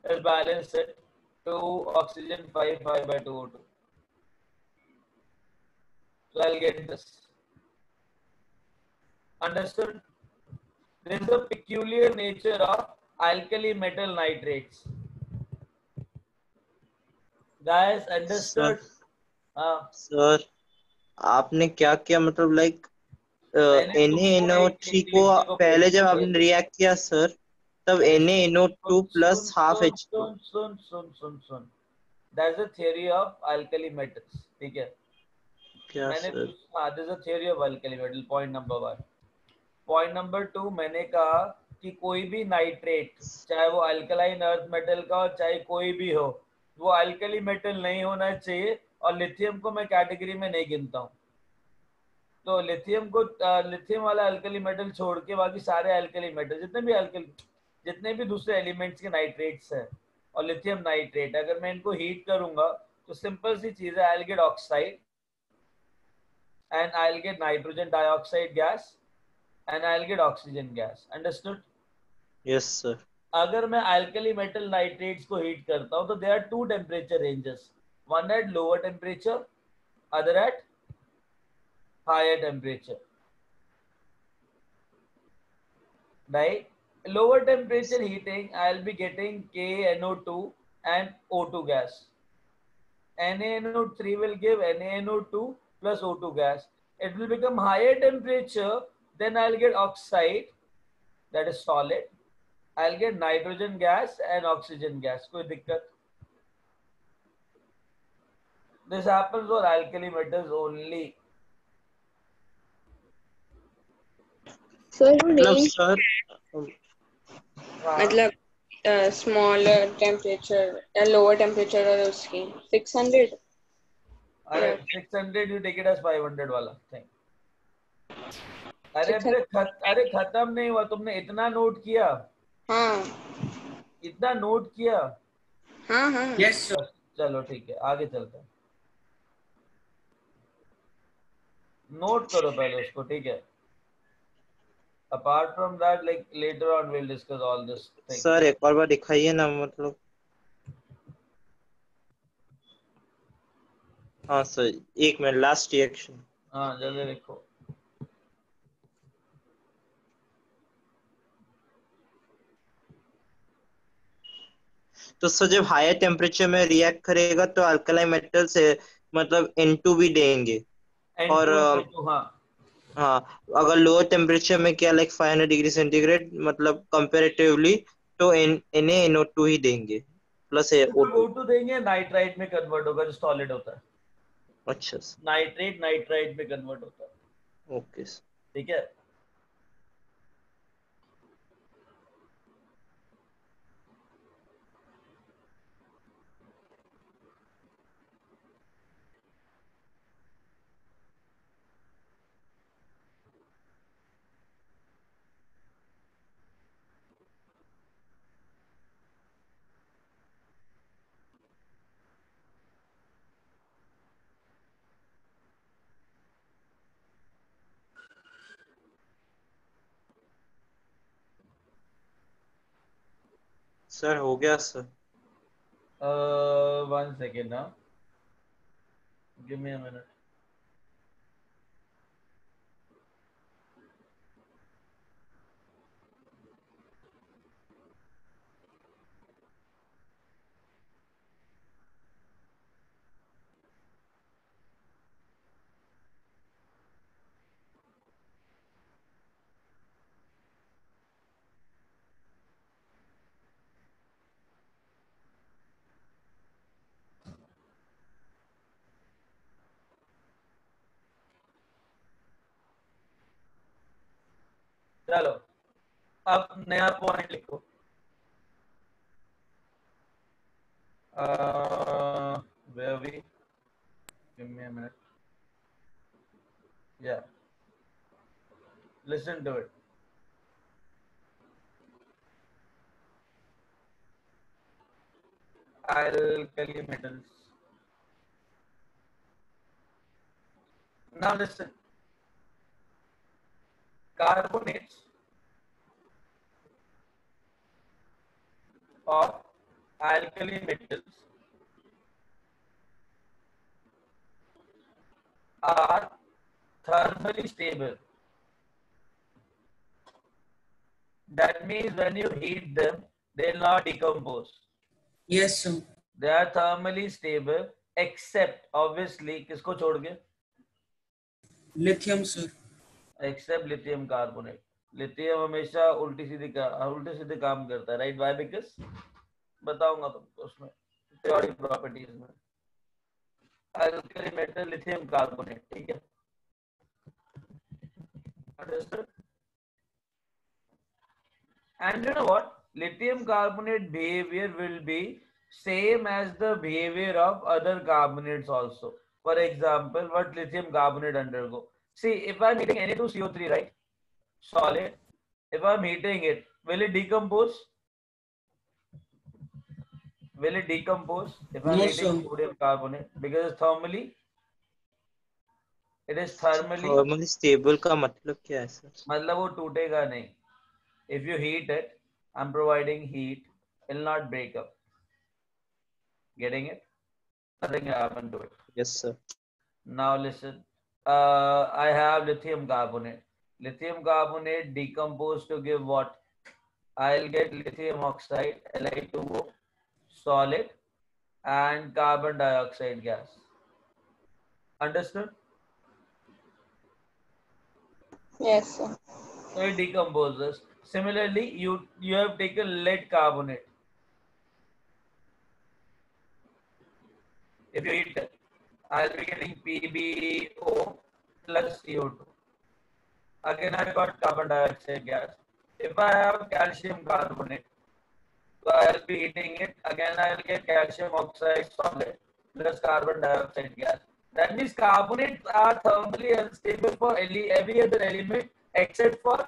Let's balance it. 2 oxygen 5 by 2 O2. So I'll get this. Understood? This is the peculiar nature of alkali metal nitrates. Guys, understood?
Sir आपने क्या किया मतलब like NaNO3 को पहले जब आपने react किया sir तब NaNO2 plus half H2.
Soon. That's the theory of alkali metals. ठीक है?
क्या
मैंने
सर?
हाँ, this is the theory of alkali metal. Point number 1. Point number 2, मैंने कहा कि कोई भी नाइट्रेट, चाहे वो अल्कलाइन अर्थ मेटल का हो चाहे कोई भी हो, वो अल्कली मेटल नहीं होना चाहिए. और लिथियम को मैं कैटेगरी में नहीं गिनता हूँ. तो लिथियम वाला अल्कली मेटल छोड़ के बाकी सारे अल्कली मेटल जितने भी दूसरे एलिमेंट्स के नाइट्रेट्स हैं और लिथियम नाइट्रेट, अगर मैं इनको हीट करूंगा तो सिंपल सी चीज है, I will get oxide and I'll get nitrogen dioxide gas and I'll get oxygen gas. Understood?
Yes sir.
अगर मैं alkali metal nitrates को heat करता हूँ तो there are 2 temperature ranges. One at lower temperature, other at higher temperature. Right? Lower temperature heating, I'll be getting KNO2 and O2 gas. NaNO3 will give NaNO2 plus O2 gas. It will become higher temperature, then I'll get oxide, that is solid. I'll get nitrogen gas and oxygen gas. कोई दिक्कत? This happens for alkali metals only.
Sir
मतलब
range
sir
मतलब smaller temperature या lower temperature और उसकी 600
अरे 600 you take it as 500 वाला thing. अरे खत्म नहीं हुआ, तुमने इतना नोट किया?
हाँ
इतना नोट किया?
हाँ हाँ
यस सर।
चलो ठीक है, आगे चलते हैं। नोट करो पहले उसको, ठीक है? Apart from that, like later on we'll discuss all this thing.
Sir एक और बार दिखाइए ना, मतलब हाँ सर, एक मिनट, लास्ट रिएक्शन।
हाँ जल्दी देखो।
तो सर जब हायर टेम्परेचर में रिएक्ट करेगा तो अल्कलाइन मेटल से मतलब N2 भी देंगे, और हाँ अगर लोअर टेम्परेचर में क्या लाइक 500 डिग्री सेंटीग्रेड मतलब कंपैरेटिवली तो NaNO2 ही देंगे प्लस
O2 देंगे, नाइट्राइट में कन्वर्ट होगा जो सॉलिड होता है।
अच्छा
नाइट्रेट नाइट्राइट में कन्वर्ट होता है।
ओके
ठीक है।
सर हो गया sir.
1 second now. Give me a minute. चलो अब नया पॉइंट लिखो। Where are we? Give me a minute. Yeah. Listen to it. Alkali metals. Now listen. Carbonates of alkali metals are thermally stable. That means when you heat them, they will not decompose.
Yes sir.
They are thermally stable except obviously किसको छोड़ के?
Lithium sir.
Except lithium carbonate. Lithium हमेशा उल्टी सीधे काम करता है, right? Why? Because बताऊंगा तुमको उसमें थ्योरी प्रॉपर्टीज में। अल्कली मेटल लिथियम कार्बोनेट, ठीक है? Understood? And you know what? Lithium carbonate behavior will be same as the behavior of other carbonates also. For example, what lithium carbonate undergo? See, if I'm heating Na2CO3, right? Solid. If I'm heating it, will it decompose? Will it decompose if I'm heating sodium carbonate? Because it's thermally, it is thermally
stable का मतलब क्या है sir?
मतलब वो टूटेगा नहीं. If you heat it, I'm providing heat, it will not break up. Getting it? Nothing will happen to it.
Yes sir.
Now listen. I have lithium carbonate. Lithium carbonate decomposed to give what? I'll get lithium oxide, Li2O, solid. and carbon dioxide gas. Understood?
Yes, sir.
So it decomposes. Similarly, you have taken lead carbonate. If you heat it, I'll be getting PbO plus CO2. Again, I got carbon dioxide gas. If I have calcium carbonate, so I'll be heating it. Again, I'll get calcium oxide solid plus carbon dioxide gas. That means carbonates are thermally unstable for every other element except for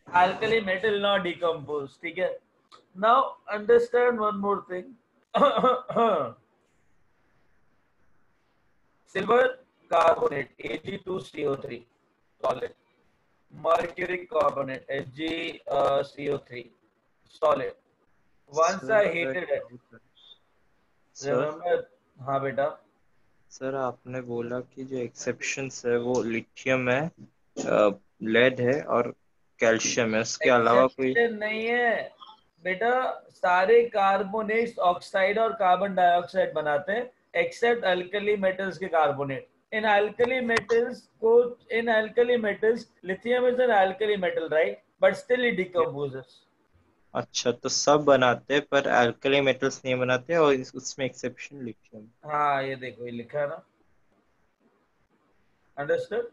alkali metal not decomposed. Okay. Now understand one more thing. Silver carbonate Ag2CO3 solid. Mercury carbonate HgCO3 solid. Once
Sir,
I heated it,
sir
remember, हाँ बेटा,
sir आपने बोला कि जो exceptions है वो lithium है, lead है और कैल्शियम है, उसके अलावा कोई?
एक्सेप्शन नहीं है बेटा, सारे कार्बोनेट्स ऑक्साइड और कार्बन डाइऑक्साइड बनाते हैं एक्सेप्ट अल्कली मेटल्स के carbonate. In alkali metals lithium is an alkali metal, right, but still it decomposes.
अच्छा, तो सब बनाते हैं पर अल्कली मेटल्स नहीं बनाते, और उसमें एक्सेप्शन लिथियम.
हाँ ये देखो, ये लिखा है ना. अंडरस्टूड?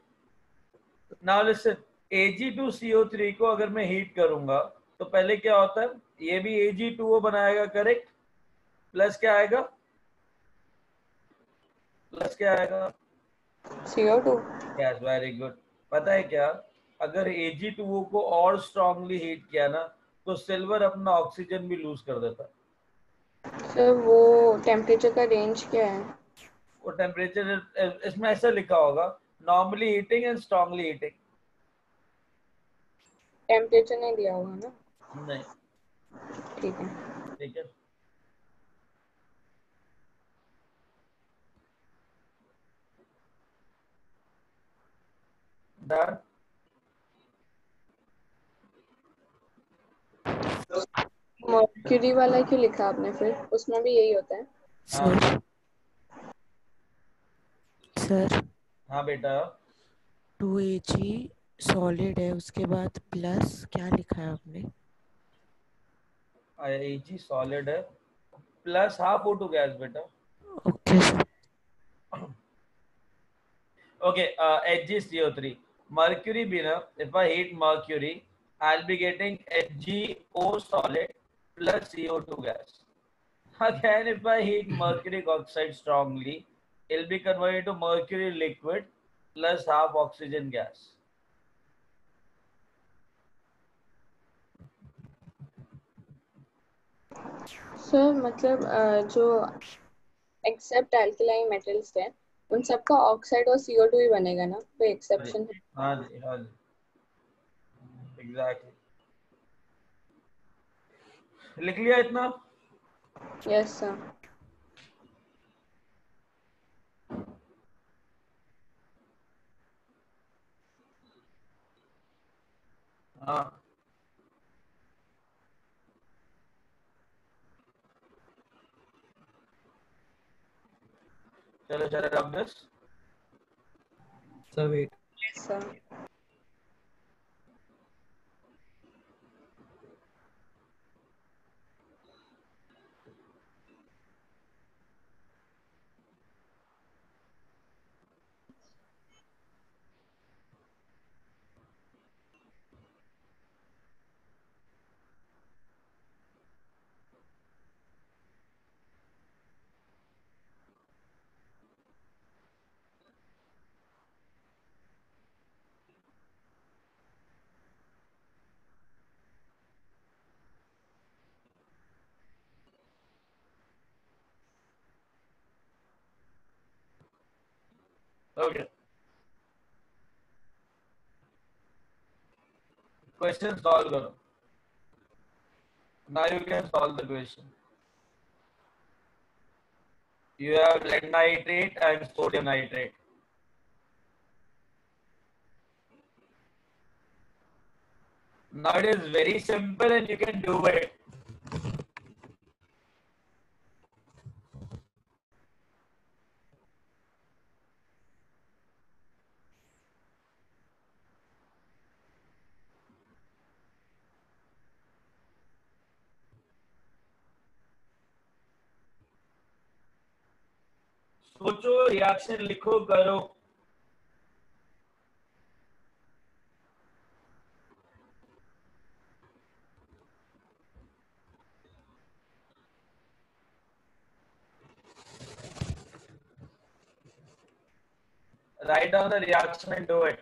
नाउ लिसन, Ag2CO3 को अगर मैं हीट करूंगा तो पहले क्या होता है, ये भी Ag2O बनाएगा, करेक्ट. प्लस क्या आएगा,
CO2.
Yes, very good. पता है क्या, अगर Ag2O को और स्ट्रांगली हीट किया ना तो सिल्वर अपना ऑक्सीजन भी लूज कर देता है.
सर वो टेम्परेचर का रेंज क्या है?
वो टेम्परेचर इसमें ऐसा लिखा होगा, normally heating and strongly heating.
Temperature नहीं दिया होगा ना?
नहीं.
ठीक है.
ठीक है. डन.
मर्क्यूरी वाला क्यों लिखा आपने फिर? उसमें भी यही होता है.
सर सर
हाँ बेटा,
2Ag सॉलिड है, उसके बाद प्लस क्या लिखा है आपने?
Ag सॉलिड है प्लस हाफ O2 गैस बेटा.
Okay sir.
Okay, HgCO3. Mercury भी ना, if I heat mercury, I'll be getting HgO solid plus CO2 gas. Again, if I heat mercuric oxide strongly, it'll be converted to mercury liquid plus half oxygen gas.
Sir मतलब जो accept alkaline metals थे उन सबका oxide और CO2 ही बनेगा ना, कोई exception है?
हाँ जी, हाँ जी, एग्जैक्टली. लिख लिया इतना?
Yes sir.
हाँ. चलो चलो, rub this.
Sir wait.
Yes sir.
Okay. Question solve करो. Now you can solve the question. You have lead nitrate and sodium nitrate. Now it is very simple and you can do it. सोचो, reaction लिखो, करो। Write down the reaction and do it.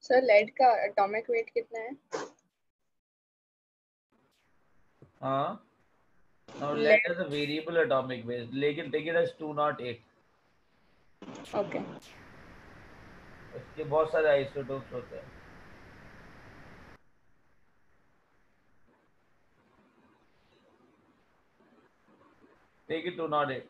Sir lead का atomic weight कितना है?
हाँ, now
Lead.
lead is a variable atomic weight, लेकिन take it as 208.
Okay.
इसके बहुत सारे आइसोटोप्स होते हैं। Take it 208.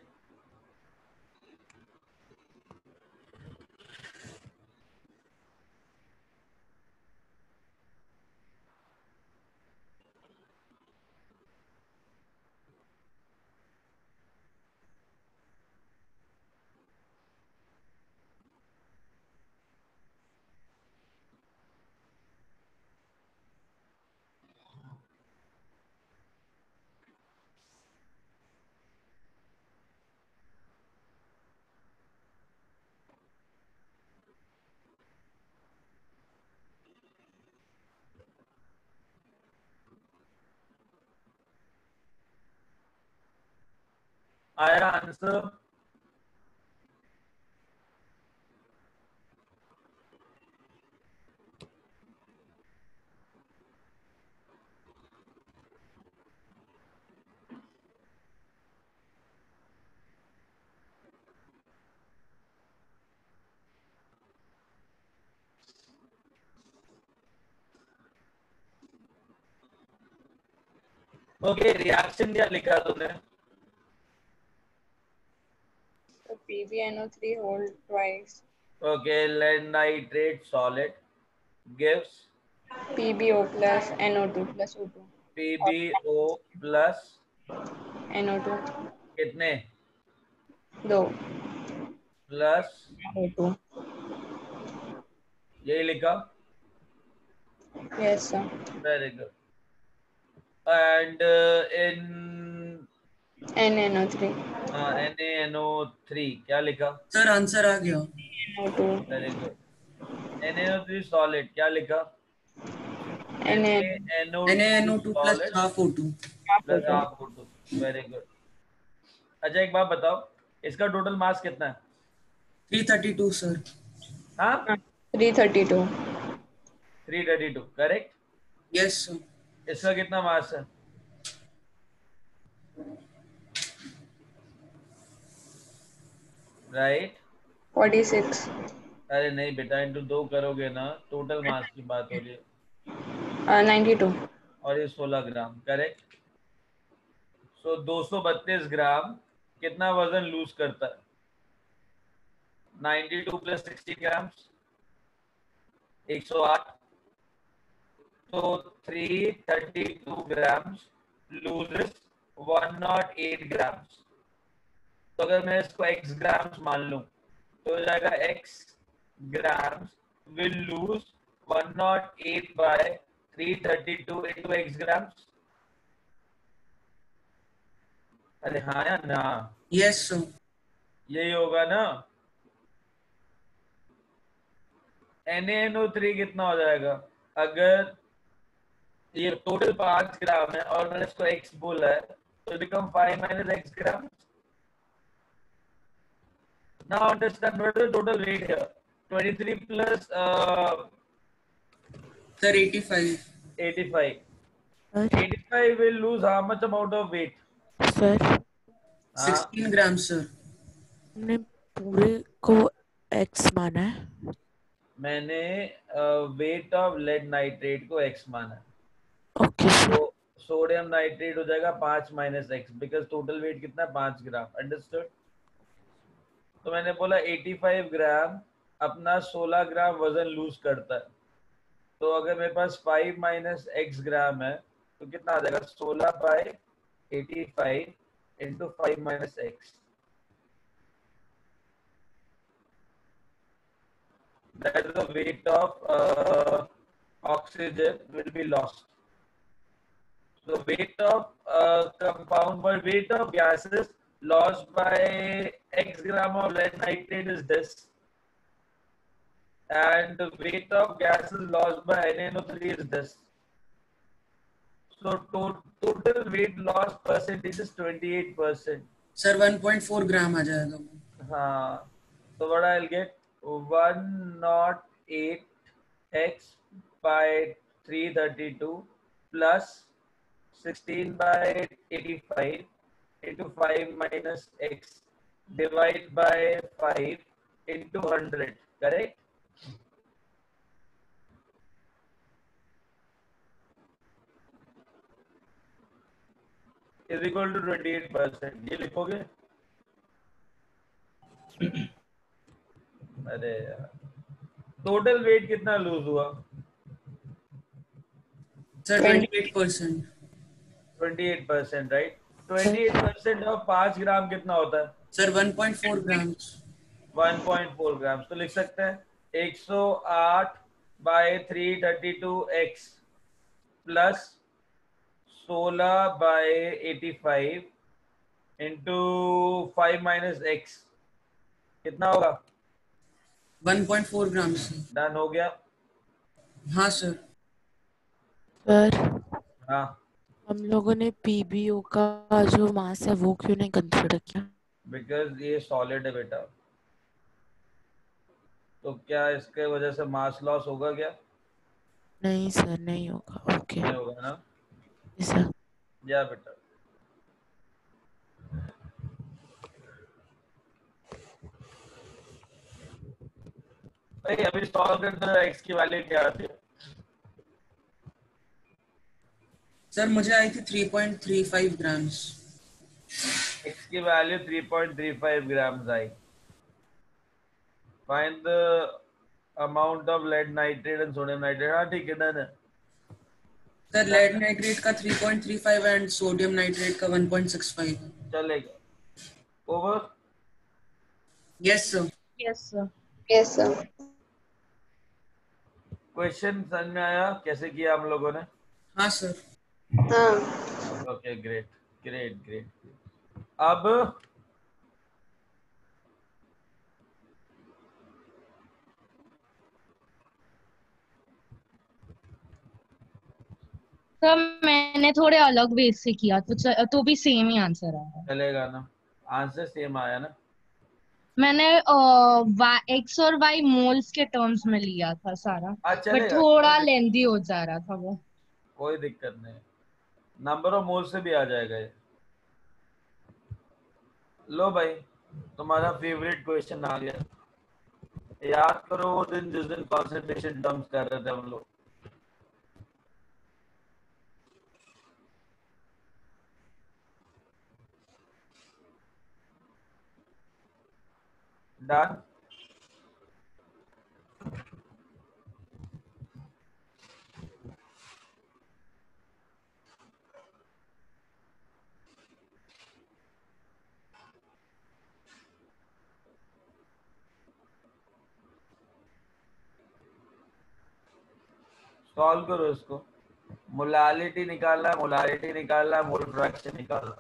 आया आंसर? ओके, रिएक्शन क्या लिखा तुमने?
So PbNO3 whole twice.
Okay, lead nitrate solid gives
PbO plus NO2 plus O2.
PbO plus
NO2
कितने?
2
प्लस
O2.
यही लिखा?
Yes sir.
Very good. And in
NNO3.
NaNO3 क्या लिखा?
Sir answer आ गया।
NO2.
Very good. NaNO3 solid क्या लिखा?
NaNO2 plus
solid
half O2.
plus half O2. Very good. अच्छा एक बात बताओ, इसका टोटल मास कितना है?
332 सर।
हाँ
332.
332 करेक्ट।
Yes sir.
इसका कितना मास है? राइट
46.
अरे नहीं बेटा, इंटू 2 करोगे ना, टोटल मास की बात हो रही है।
92.
और ये 16 ग्राम करेक्ट। सो 232 ग्राम कितना वजन लूज करता है? 92 प्लस 60 ग्राम्स 108, तो 332 grams loses 108 grams. तो अगर मैं इसको x ग्राम्स मान लूं तो हो जाएगा x grams will lose 108 by 332 into x grams. अरे हाँ या ना?
Yes sir.
यही होगा ना? NaNO3 कितना हो जाएगा? अगर ये टोटल 5 ग्राम है और मैंने इसको x बोला है तो become 5 minus x grams. Now understand what is the total weight here? 23 plus
sir 85।
85.
Sir
85 will lose how much amount of weight?
Sir
16 gram sir.
हमने पूरे को x माना है।
मैंने वेट ऑफ लेड नाइट्रेट को x माना है।
Okay sir.
तो सोडियम नाइट्रेट हो जाएगा 5 minus x because total weight कितना 5 ग्राम। अंडरस्टूड? तो मैंने बोला 85 ग्राम अपना 16 ग्राम वजन लूज करता है। तो अगर मेरे पास 5 minus x ग्राम है तो कितना आ जाएगा? 16 by 85 into 5 minus x. That is the weight of oxygen will be lost. So weight of compound or weight of gases lost by x gram of lead nitrate is this, and the weight of gases lost by NaNO3 is this. So total weight loss percentage is 28%.
Sir 1.4 ग्राम आ जाएगा।
हाँ, so what I'll get 108 x by 332 plus 16 by 85 into 5 minus x divide by 5 into 100, correct? Is equal to 28%. ये लिखोगे? अरे यार, total weight कितना lose हुआ?
Sir 28%।
28%, right? 28% of 5 gram कितना होता है?
Sir 1.4 gram.
1.4 ग्राम। तो लिख सकते हैं 108 by 332x plus 16 by 85 into 5 minus x कितना होगा?
1.4 ग्राम से।
डन हो गया?
हाँ सर।
सर
हाँ,
हम लोगों ने पीबीओ का जो मास है वो क्यों नहीं कंसीडर किया?
बिकॉज ये सॉलिड है बेटा। तो क्या इसके वजह से मास लॉस होगा क्या?
नहीं सर, नहीं होगा। ओके
नहीं होगा ना?
सर।
या बेटा, भाई अभी सॉल्व कर दो। x की वैल्यू क्या आती है?
सर मुझे आई थी 3.35 ग्राम।
x की वैल्यू 3.35 ग्राम्स आई। Find the amount of lead nitrate and sodium nitrate. हाँ ठीक है, डन है।
सर लेड नाइट्रेट का 3.35 एंड सोडियम नाइट्रेट का 1.65 है।
चलेगा। Over?
Yes sir.
Yes sir.
Yes sir.
Question समझ में आया कैसे किया हम लोगों ने?
हाँ सर।
हाँ।
Okay, great great great. अब
सर मैंने थोड़े अलग वे से किया तो भी सेम ही आंसर आया।
चलेगा ना? आंसर सेम आया ना?
मैंने एक्स और वाई मोल्स के टर्म्स में लिया था सारा, बट
चलेगा,
थोड़ा लेंदी हो जा रहा था वो।
कोई दिक्कत नहीं। नंबर ऑफ मोल से भी आ जाएगा ये। लो भाई, तुम्हारा फेवरेट क्वेश्चन आ गया। याद करो वो दिन जिस दिन कॉन्सेंट्रेशन टर्म्स कर रहे थे हम लोग। Done. सॉल्व करो इसको. मोलालिटी निकालना, मोलारिटी निकालना, मोल फ्रैक्शन निकालना.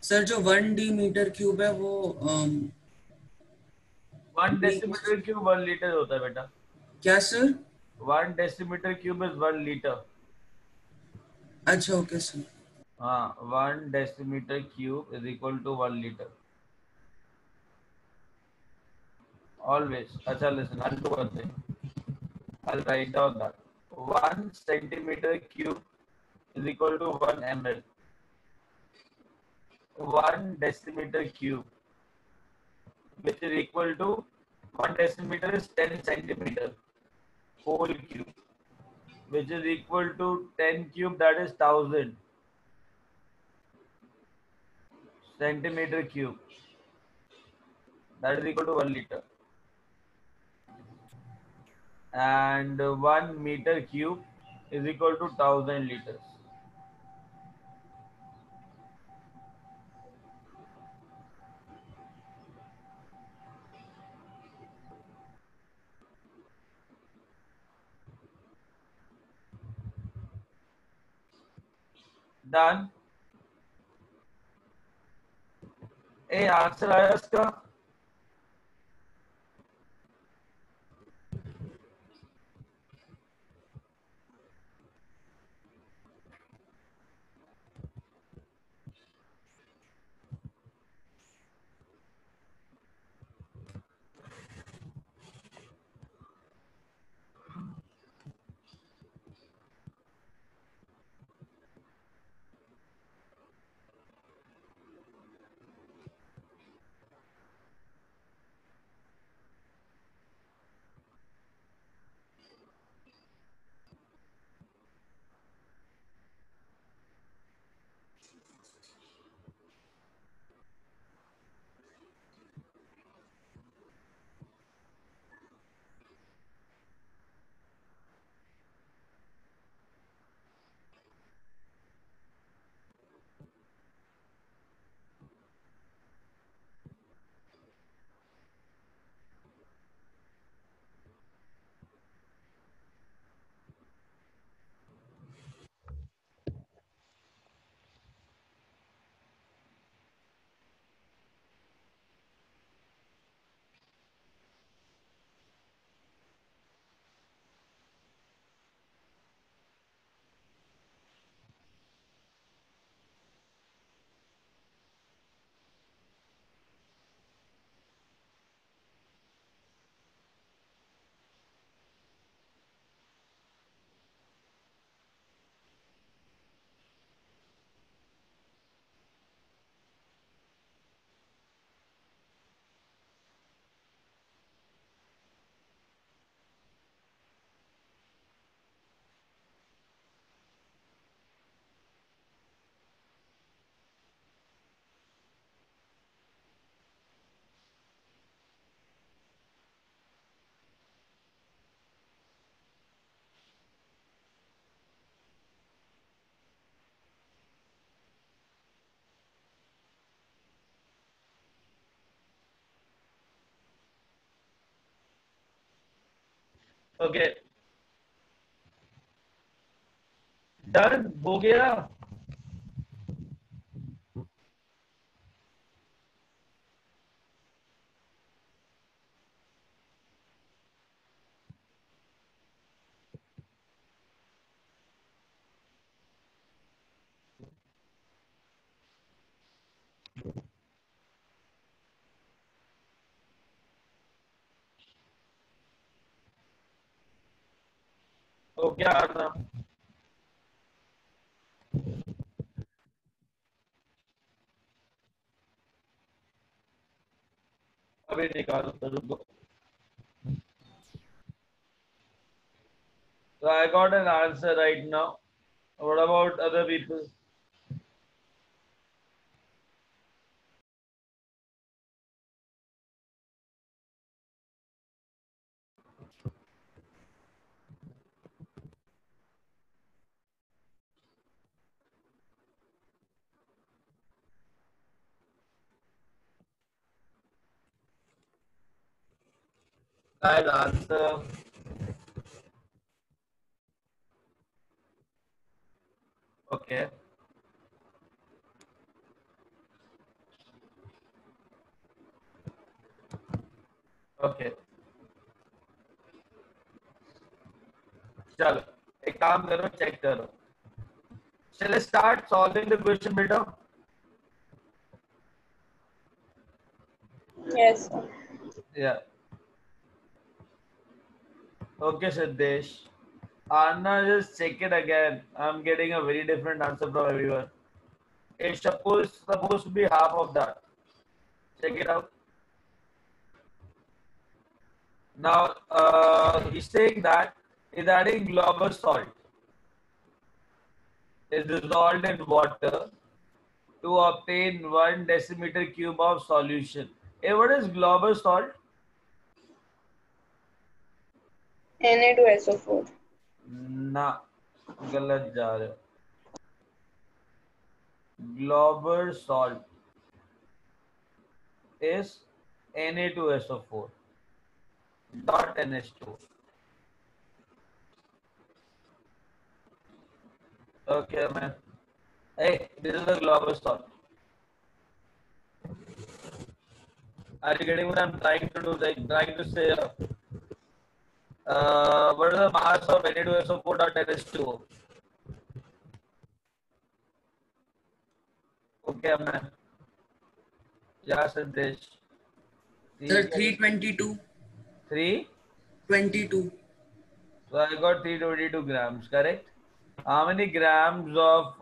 सर जो 1 D मीटर क्यूब है वो
1 डेसीमीटर क्यूब 1 लीटर होता है बेटा.
क्या sir?
1 decimetre cube is 1 litre.
अच्छा ओके सर.
हाँ, 1 decimetre cube is equal to 1 litre. Always. अच्छा, listen, I'll do one thing. I'll write down that 1 centimeter cube is equal to 1 ml. 1 decimeter cube, which is equal to 1 decimeter is 10 centimeter whole cube, which is equal to 10 cube, that is 1000 centimeter cube, that is equal to 1 liter. And 1 meter cube is equal to 1000 liters. Done. A answer आया इसका. Okay. Done. हो गया. तो क्या करना? अभी निकालो तो रुको. So I got an answer right now. What about other people? I'll answer. Okay. Okay. चलो एक काम करो, चेक करो. Shall I start solving the question, beta?
Yes, sir.
Yeah. Okay, Siddesh. Anna, just check it again. I'm getting a very different answer from everyone. It's supposed to be half of that. Check it out. Now, he's saying that is adding global salt is dissolved in water to obtain 1 decimeter cube of solution. Hey, what is global salt?
Na2SO4.
ना, गलत जा रहे हो. Global salt is Na2SO4 dot NH2. Okay, man. Hey, this is the global salt. Are you getting what I'm trying to do? Like trying to say, what is the mass of Na2SO4 dot NH2? Okay, man. Yeah, Sandesh.
Sir, 322.
322.
22.
So I got 322 grams, correct? How many grams of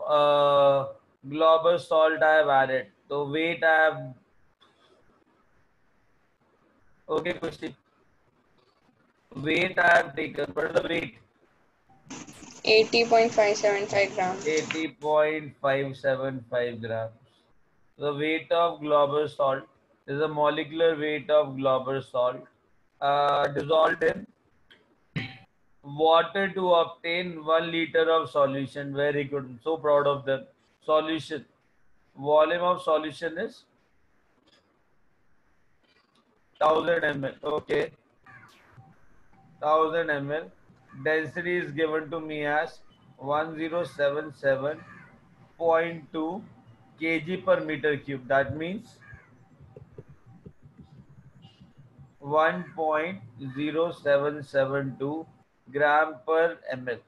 global salt I have added? So weight I have. Okay, Kushi. Weight I have taken. What is the weight?
80.575 grams.
80.575 grams. The weight of global salt is the molecular weight of global salt dissolved in water to obtain 1 liter of solution. Very good. I'm so proud of them. Solution. Volume of solution is 1000 ml. Okay. 1000 ml. Density is given to me as 1077.2 kg per meter cube. That means 1.0772 ग्राम पर ml.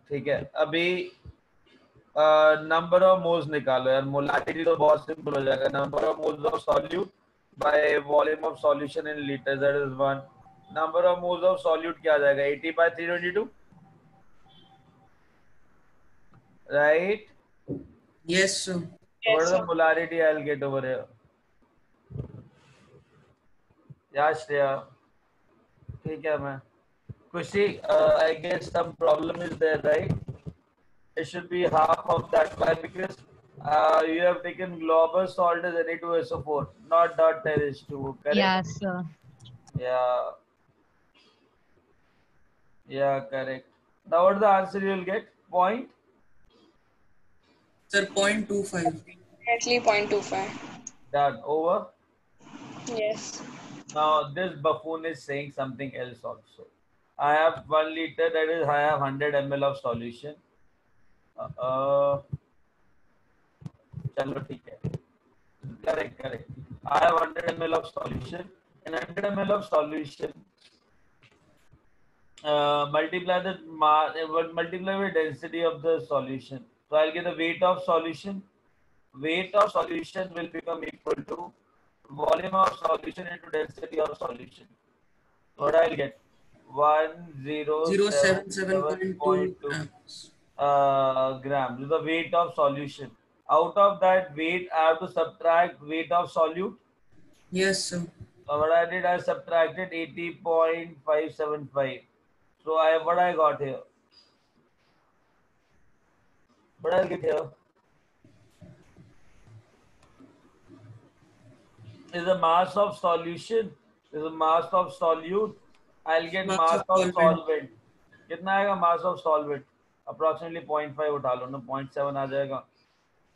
ठीक है. अभी number of moles निकालो यार. Molarity तो बहुत simple हो जाएगा. Number of moles of solute by volume of solution in litre, that is 1. Number of moles of solute क्या आ जाएगा? 80/322, right?
Yes, sir.
What is the molarity I'll get over here? Yeah, Shreya. ठीक है मैं. Kushi, I guess some problem is there, right? It should be half of that. Why? Because you have taken global salt as Na2SO4, not dot NH2, correct?
Yes, sir.
Yeah. Yeah, correct. Now what is the answer you will get? Point?
Sir, 0.25.
Exactly 0.25.
Done. Over?
Yes.
Now this buffoon is saying something else also. I have 1 liter, that is I have 100 ml of solution. चलो ठीक है. Correct. I have 100 ml of solution, and 100 ml of solution multiply with density of the solution. So I'll get the weight of solution. Weight of solution will become equal to volume of solution into density of solution. What I'll get? 1077.2 grams. This is the weight of solution. Out of that weight, I have to subtract weight of solute.
Yes, sir.
So what I did, I subtracted 80.575. So what I got here? What I'll get here is the mass of solution. Is the mass of solute. I'll get mass of solvent. कितना आएगा mass of solvent? Approximately 0.5 उठा लो ना, 0.7 आ जाएगा,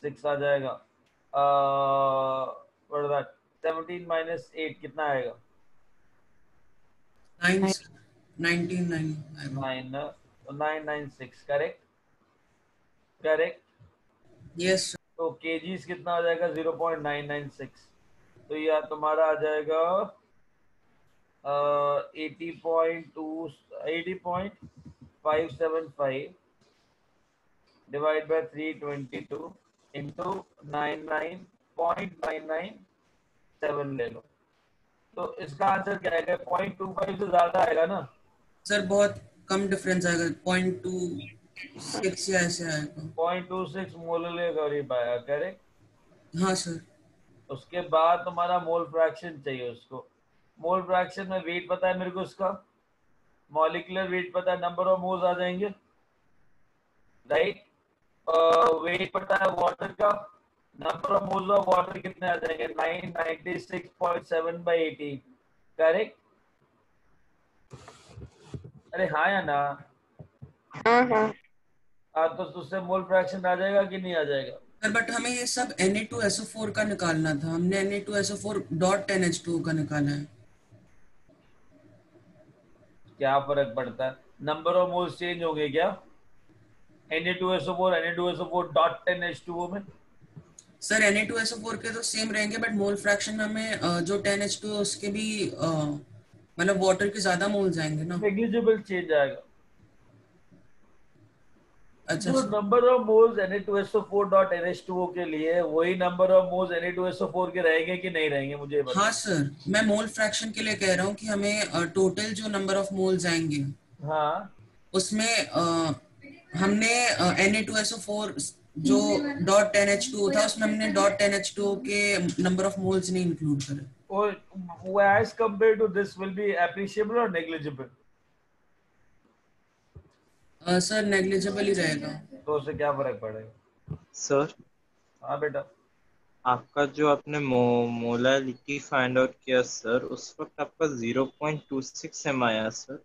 6 आ जाएगा. What is that? 17 minus 8 कितना आएगा? 996. Correct. Yes. तो kgs कितना आ जाएगा? 0.996. तो यह तुम्हारा आ जाएगा 80.575 divided by 322 into 99.997 ले लो. तो इसका आंसर क्या आएगा? 0.25 से ज्यादा आएगा ना
सर? बहुत कम डिफरेंस आएगा, 0.26 या ऐसे आएगा.
0.26 मोल के करीब आएगा. करेक्ट.
हाँ सर.
उसके बाद तुम्हारा मोल फ्रैक्शन चाहिए. उसको मोल फ्रैक्शन में वेट पता है मेरे को, इसका मॉलिक्यूलर वेट पता है, नंबर ऑफ मोल्स आ जाएंगे, राइट. वेट पता है वाटर का, number of moles of water कितने आ जाएंगे? 996.7 by 18. करेक्ट. अरे हाँ या ना? हाँ. तो उससे मोल फ्रैक्शन आ जाएगा कि नहीं आ जाएगा?
बट हमें ये सब Na2SO4 का निकालना था. हमने Na2SO4.10H2O का निकाला है.
क्या फर्क पड़ता है? नंबर ऑफ मोल्स चेंज होंगे क्या Na2SO4 में?
सर Na2SO4 के तो सेम रहेंगे, बट मोल फ्रैक्शन में हमें जो 10H2O उसके भी मतलब वाटर के ज्यादा मोल जाएंगे ना.
नेग्लिजिबल चेंज आएगा.
अच्छा.
जो नंबर ऑफ मोल्स Na2SO4.NH2O के लिए वही नंबर ऑफ मोल्स Na2SO4 के रहेंगे कि नहीं रहेंगे, मुझे बताओ.
हाँ सर, मैं मोल फ्रैक्शन के लिए कह रहा हूँ कि हमें टोटल जो नंबर ऑफ मोल्स आएंगे, हाँ, उसमें हमने Na2SO4 जो .10H2O था उसमें हमने .10H2O के नंबर ऑफ मोल्स नहीं इंक्लूड करे.
As compared to this will be appreciable or negligible?
Sir negligible ही रहेगा.
तो उससे क्या फर्क पड़ेगा
सर?
हाँ बेटा.
आपका जो आपने मोलालिटी फाइंड आउट किया सर, उस वक्त आपका 0.26 m आया सर.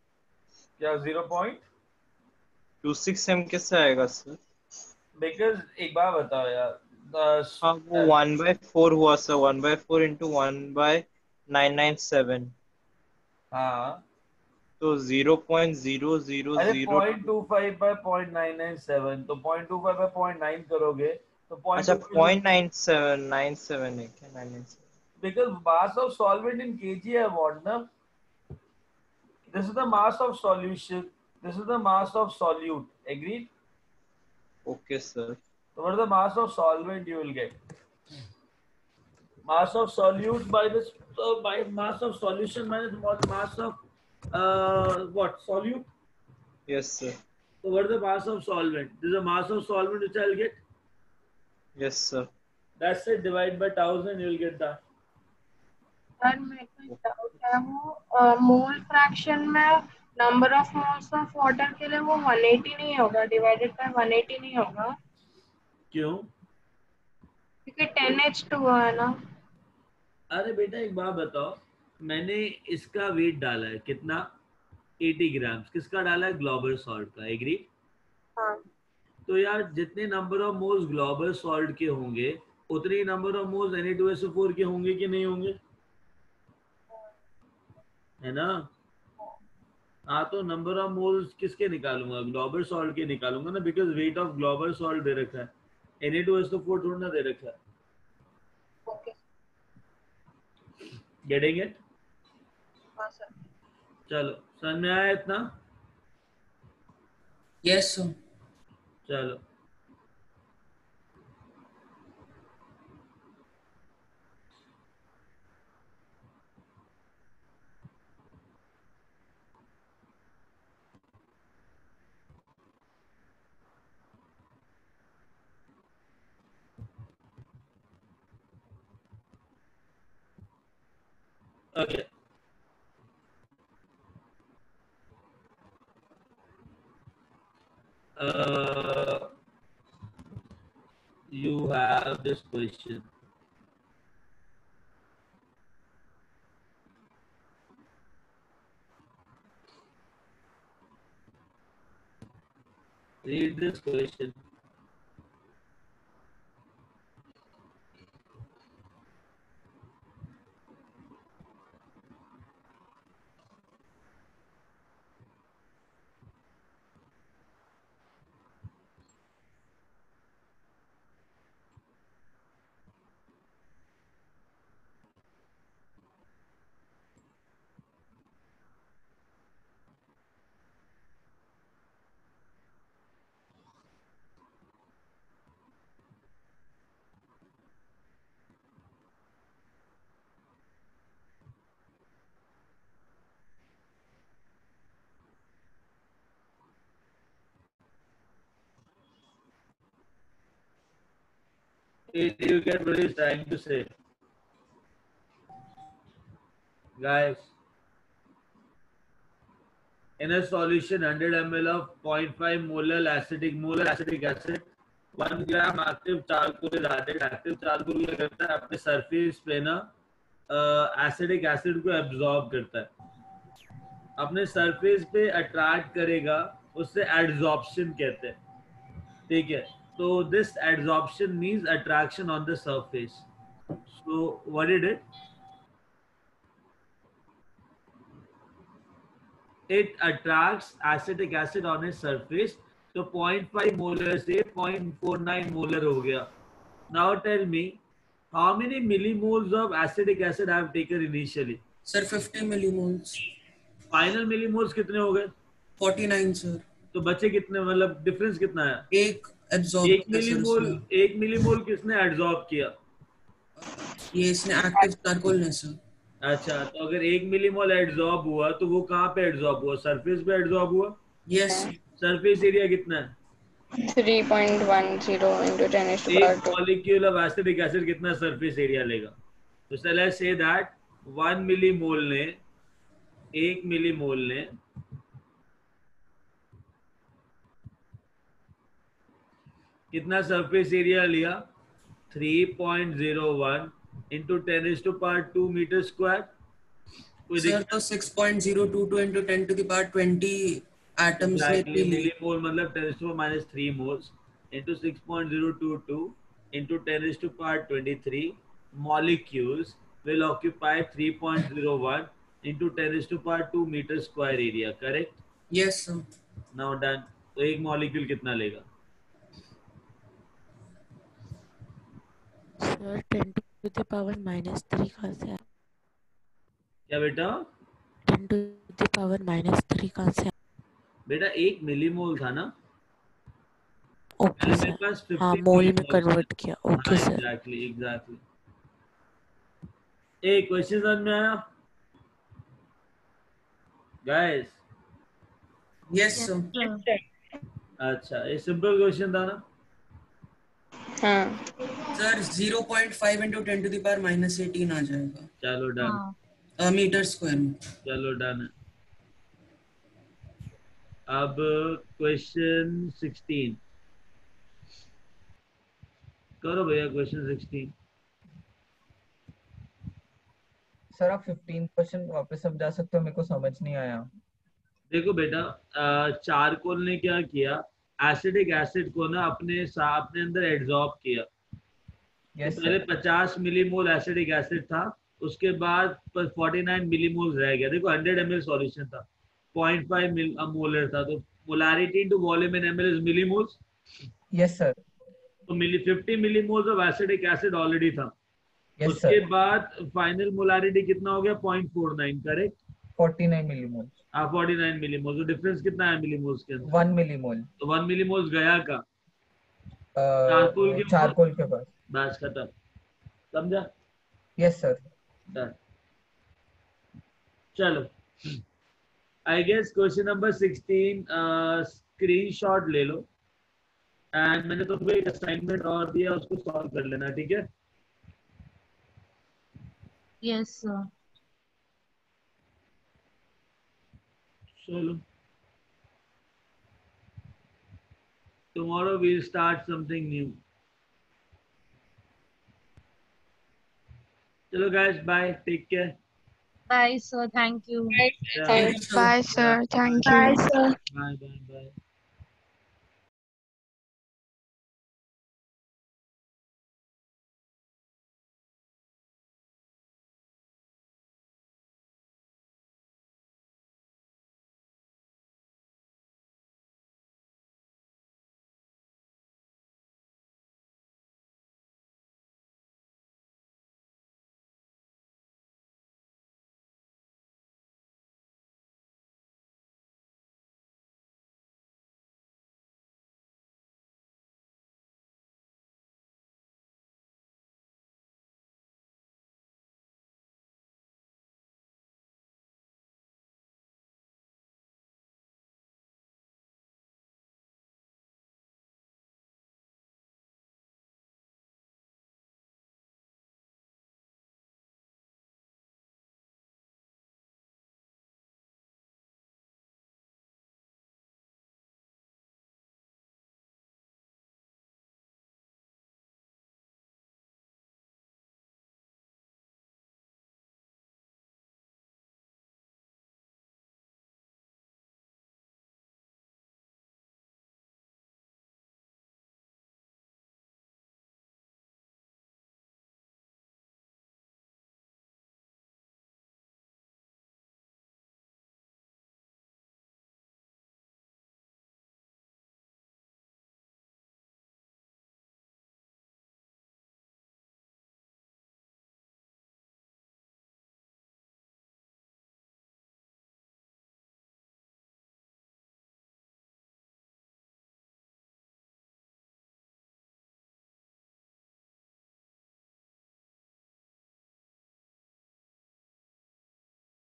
क्या 0.26
m कैसे आएगा सर?
बिकॉज एक बार बताओ यार.
हाँ, वो 1/4 हुआ सर. 1/4 into 1/997.
हाँ,
तो 0.000.
अरे 0.25 by 0.997, तो 0.25 by 0.9 करोगे तो
अच्छा 0.97 है क्या? 997.
Because mass of solvent in kg I want na. This is the mass of solution. This is the mass of solute. Agreed?
Okay, sir.
So what is the mass of solvent you will get? Mass of solute by this by mass of solution minus mass of what? Solute?
Yes, sir.
So what is the mass of solvent? This is the mass of solvent which I will get.
Yes, sir.
That's it. Divide by 1000, you will get that.
Sir मेरे को doubt है, वो mole fraction में number of moles of water के लिए वो 180 नहीं होगा, डिवाइडेड बाय 180 नहीं होगा.
क्यों?
क्योंकि 10H2O है ना.
अरे बेटा एक बात बताओ, मैंने इसका वेट डाला है कितना? 80 ग्राम. किसका डाला है? ग्लोबल सॉल्ट का. एग्री?
हाँ.
तो यार जितने number of moles global salt के होंगे उतने ही नंबर ऑफ मोल्स Na2SO4 के होंगे कि नहीं होंगे? है ना? हाँ, तो नंबर ऑफ मोल्स किसके निकालूंगा? ग्लोबल सॉल्ट के निकालूंगा ना, because weight of global salt दे रखा है, Na2SO4 थोड़ा ना दे रखा है।
Okay
getting it?
हाँ सर
चलो, समझ में आया इतना?
Yes sir.
चलो, okay. You have this question. Read this question. Did you get what he's trying to say? Guys, in a solution 100 ml of 0.5 molar acetic acid, 1 gram active charcoal is added. Active charcoal क्या करता है? अपने surface पे ना acidic acid को absorb करता है, अपने सरफेस पे अट्रैक्ट करेगा, उससे एड्सॉर्प्शन कहते हैं, ठीक है? तो this adsorption means attraction on the surface. So what it is? It attracts acetic acid on its surface. तो 0.5 molar से 0.49 molar हो गया. Now tell me, how many millimoles of acetic acid I have taken initially?
Sir 50 millimoles.
Final millimoles कितने हो गए?
49 sir.
तो बचे कितने, मतलब डिफरेंस कितना है?
एक एब्जॉर्ब
एक मिलीमोल किसने एब्जॉर्ब किया?
ये इसने एक्टिव चारकोल ने सर।
अच्छा, तो अगर 1 मिलीमोल एब्जॉर्ब हुआ तो वो कहाँ पे एब्जॉर्ब हुआ? सरफेस पे एब्जॉर्ब हुआ?
यस।
सरफेस एरिया कितना है?
3.10 into 10 is to power 2.
Molecule of acetic acid कितना सरफेस एरिया लेगा? तो so let's say that 1 millimole ने 1 मिलीमोल ने कितना सरफेस एरिया लिया? 3.01 into 10 is to power 2 metre square.
Sir तो 6.022 into 10 to the power 20 atoms ने
exactly, मिलीमोल मतलब 10 to minus 3 moles into 6.022 into 10 is to power 23 molecules will occupy 3.01 into 10 is to power 2 meter square area. Correct?
Yes sir.
Now done. तो एक molecule कितना लेगा?
Sir 10 to the power -3 कहाँ से?
क्या बेटा?
10 to the power -3 कहाँ से?
बेटा 1 मिलीमोल था ना?
ओके सर, हाँ मोल में कन्वर्ट किया. Okay sir.
एग्जैक्टली. एक क्वेश्चन समझ में आया गाइस?
Yes sir.
अच्छा, ये सिंपल क्वेश्चन था ना?
हाँ
sir 0.5 into 10 to the power -18 आ जाएगा.
चलो डन.
मीटर स्क्वायर में.
चलो डन है. अब क्वेश्चन 16 करो भैया. क्वेश्चन 16.
सर आप 15% वापस समझा सकते हो? मेरे को समझ नहीं आया.
देखो बेटा, चारकोल ने क्या किया? एसिडिक एसिड को ना अपने अंदर एब्जॉर्ब किया.
yes,
तो पहले 50 मिलीमोल एसिडिक एसिड था, उसके बाद 49 मिलीमोल्स रह गया। देखो 100 ml सॉल्यूशन था, 0.5 मोलर था, तो molarity into volume in ml is millimoles.
Yes sir.
तो 50 millimoles of acetic acid already था।
यस
उसके
सर।
बाद फाइनल मोलारिटी कितना हो गया? 0.49, करेक्ट?
49 मिलीमोल।
49 मिलीमोल। तो डिफरेंस कितना है मिलीमोल्स के अंदर?
1 मिलीमोल।
तो 1 मिलीमोल्स गया का चारकोल के ऊपर,
चारकोल के पास।
बस खत्म, समझा?
Yes sir.
डन। चलो, I guess question number 16 screenshot ले लो एंड मैंने तुमको एक असाइनमेंट और दिया, उसको सॉल्व कर लेना, ठीक है?
Yes sir.
चलो, tomorrow we'll start something new. Chalo guys, bye, take care.
Bye sir, thank you.
Yeah.
Thank you.
Bye, sir. Thank you.
Bye, sir.
Bye, bye, bye.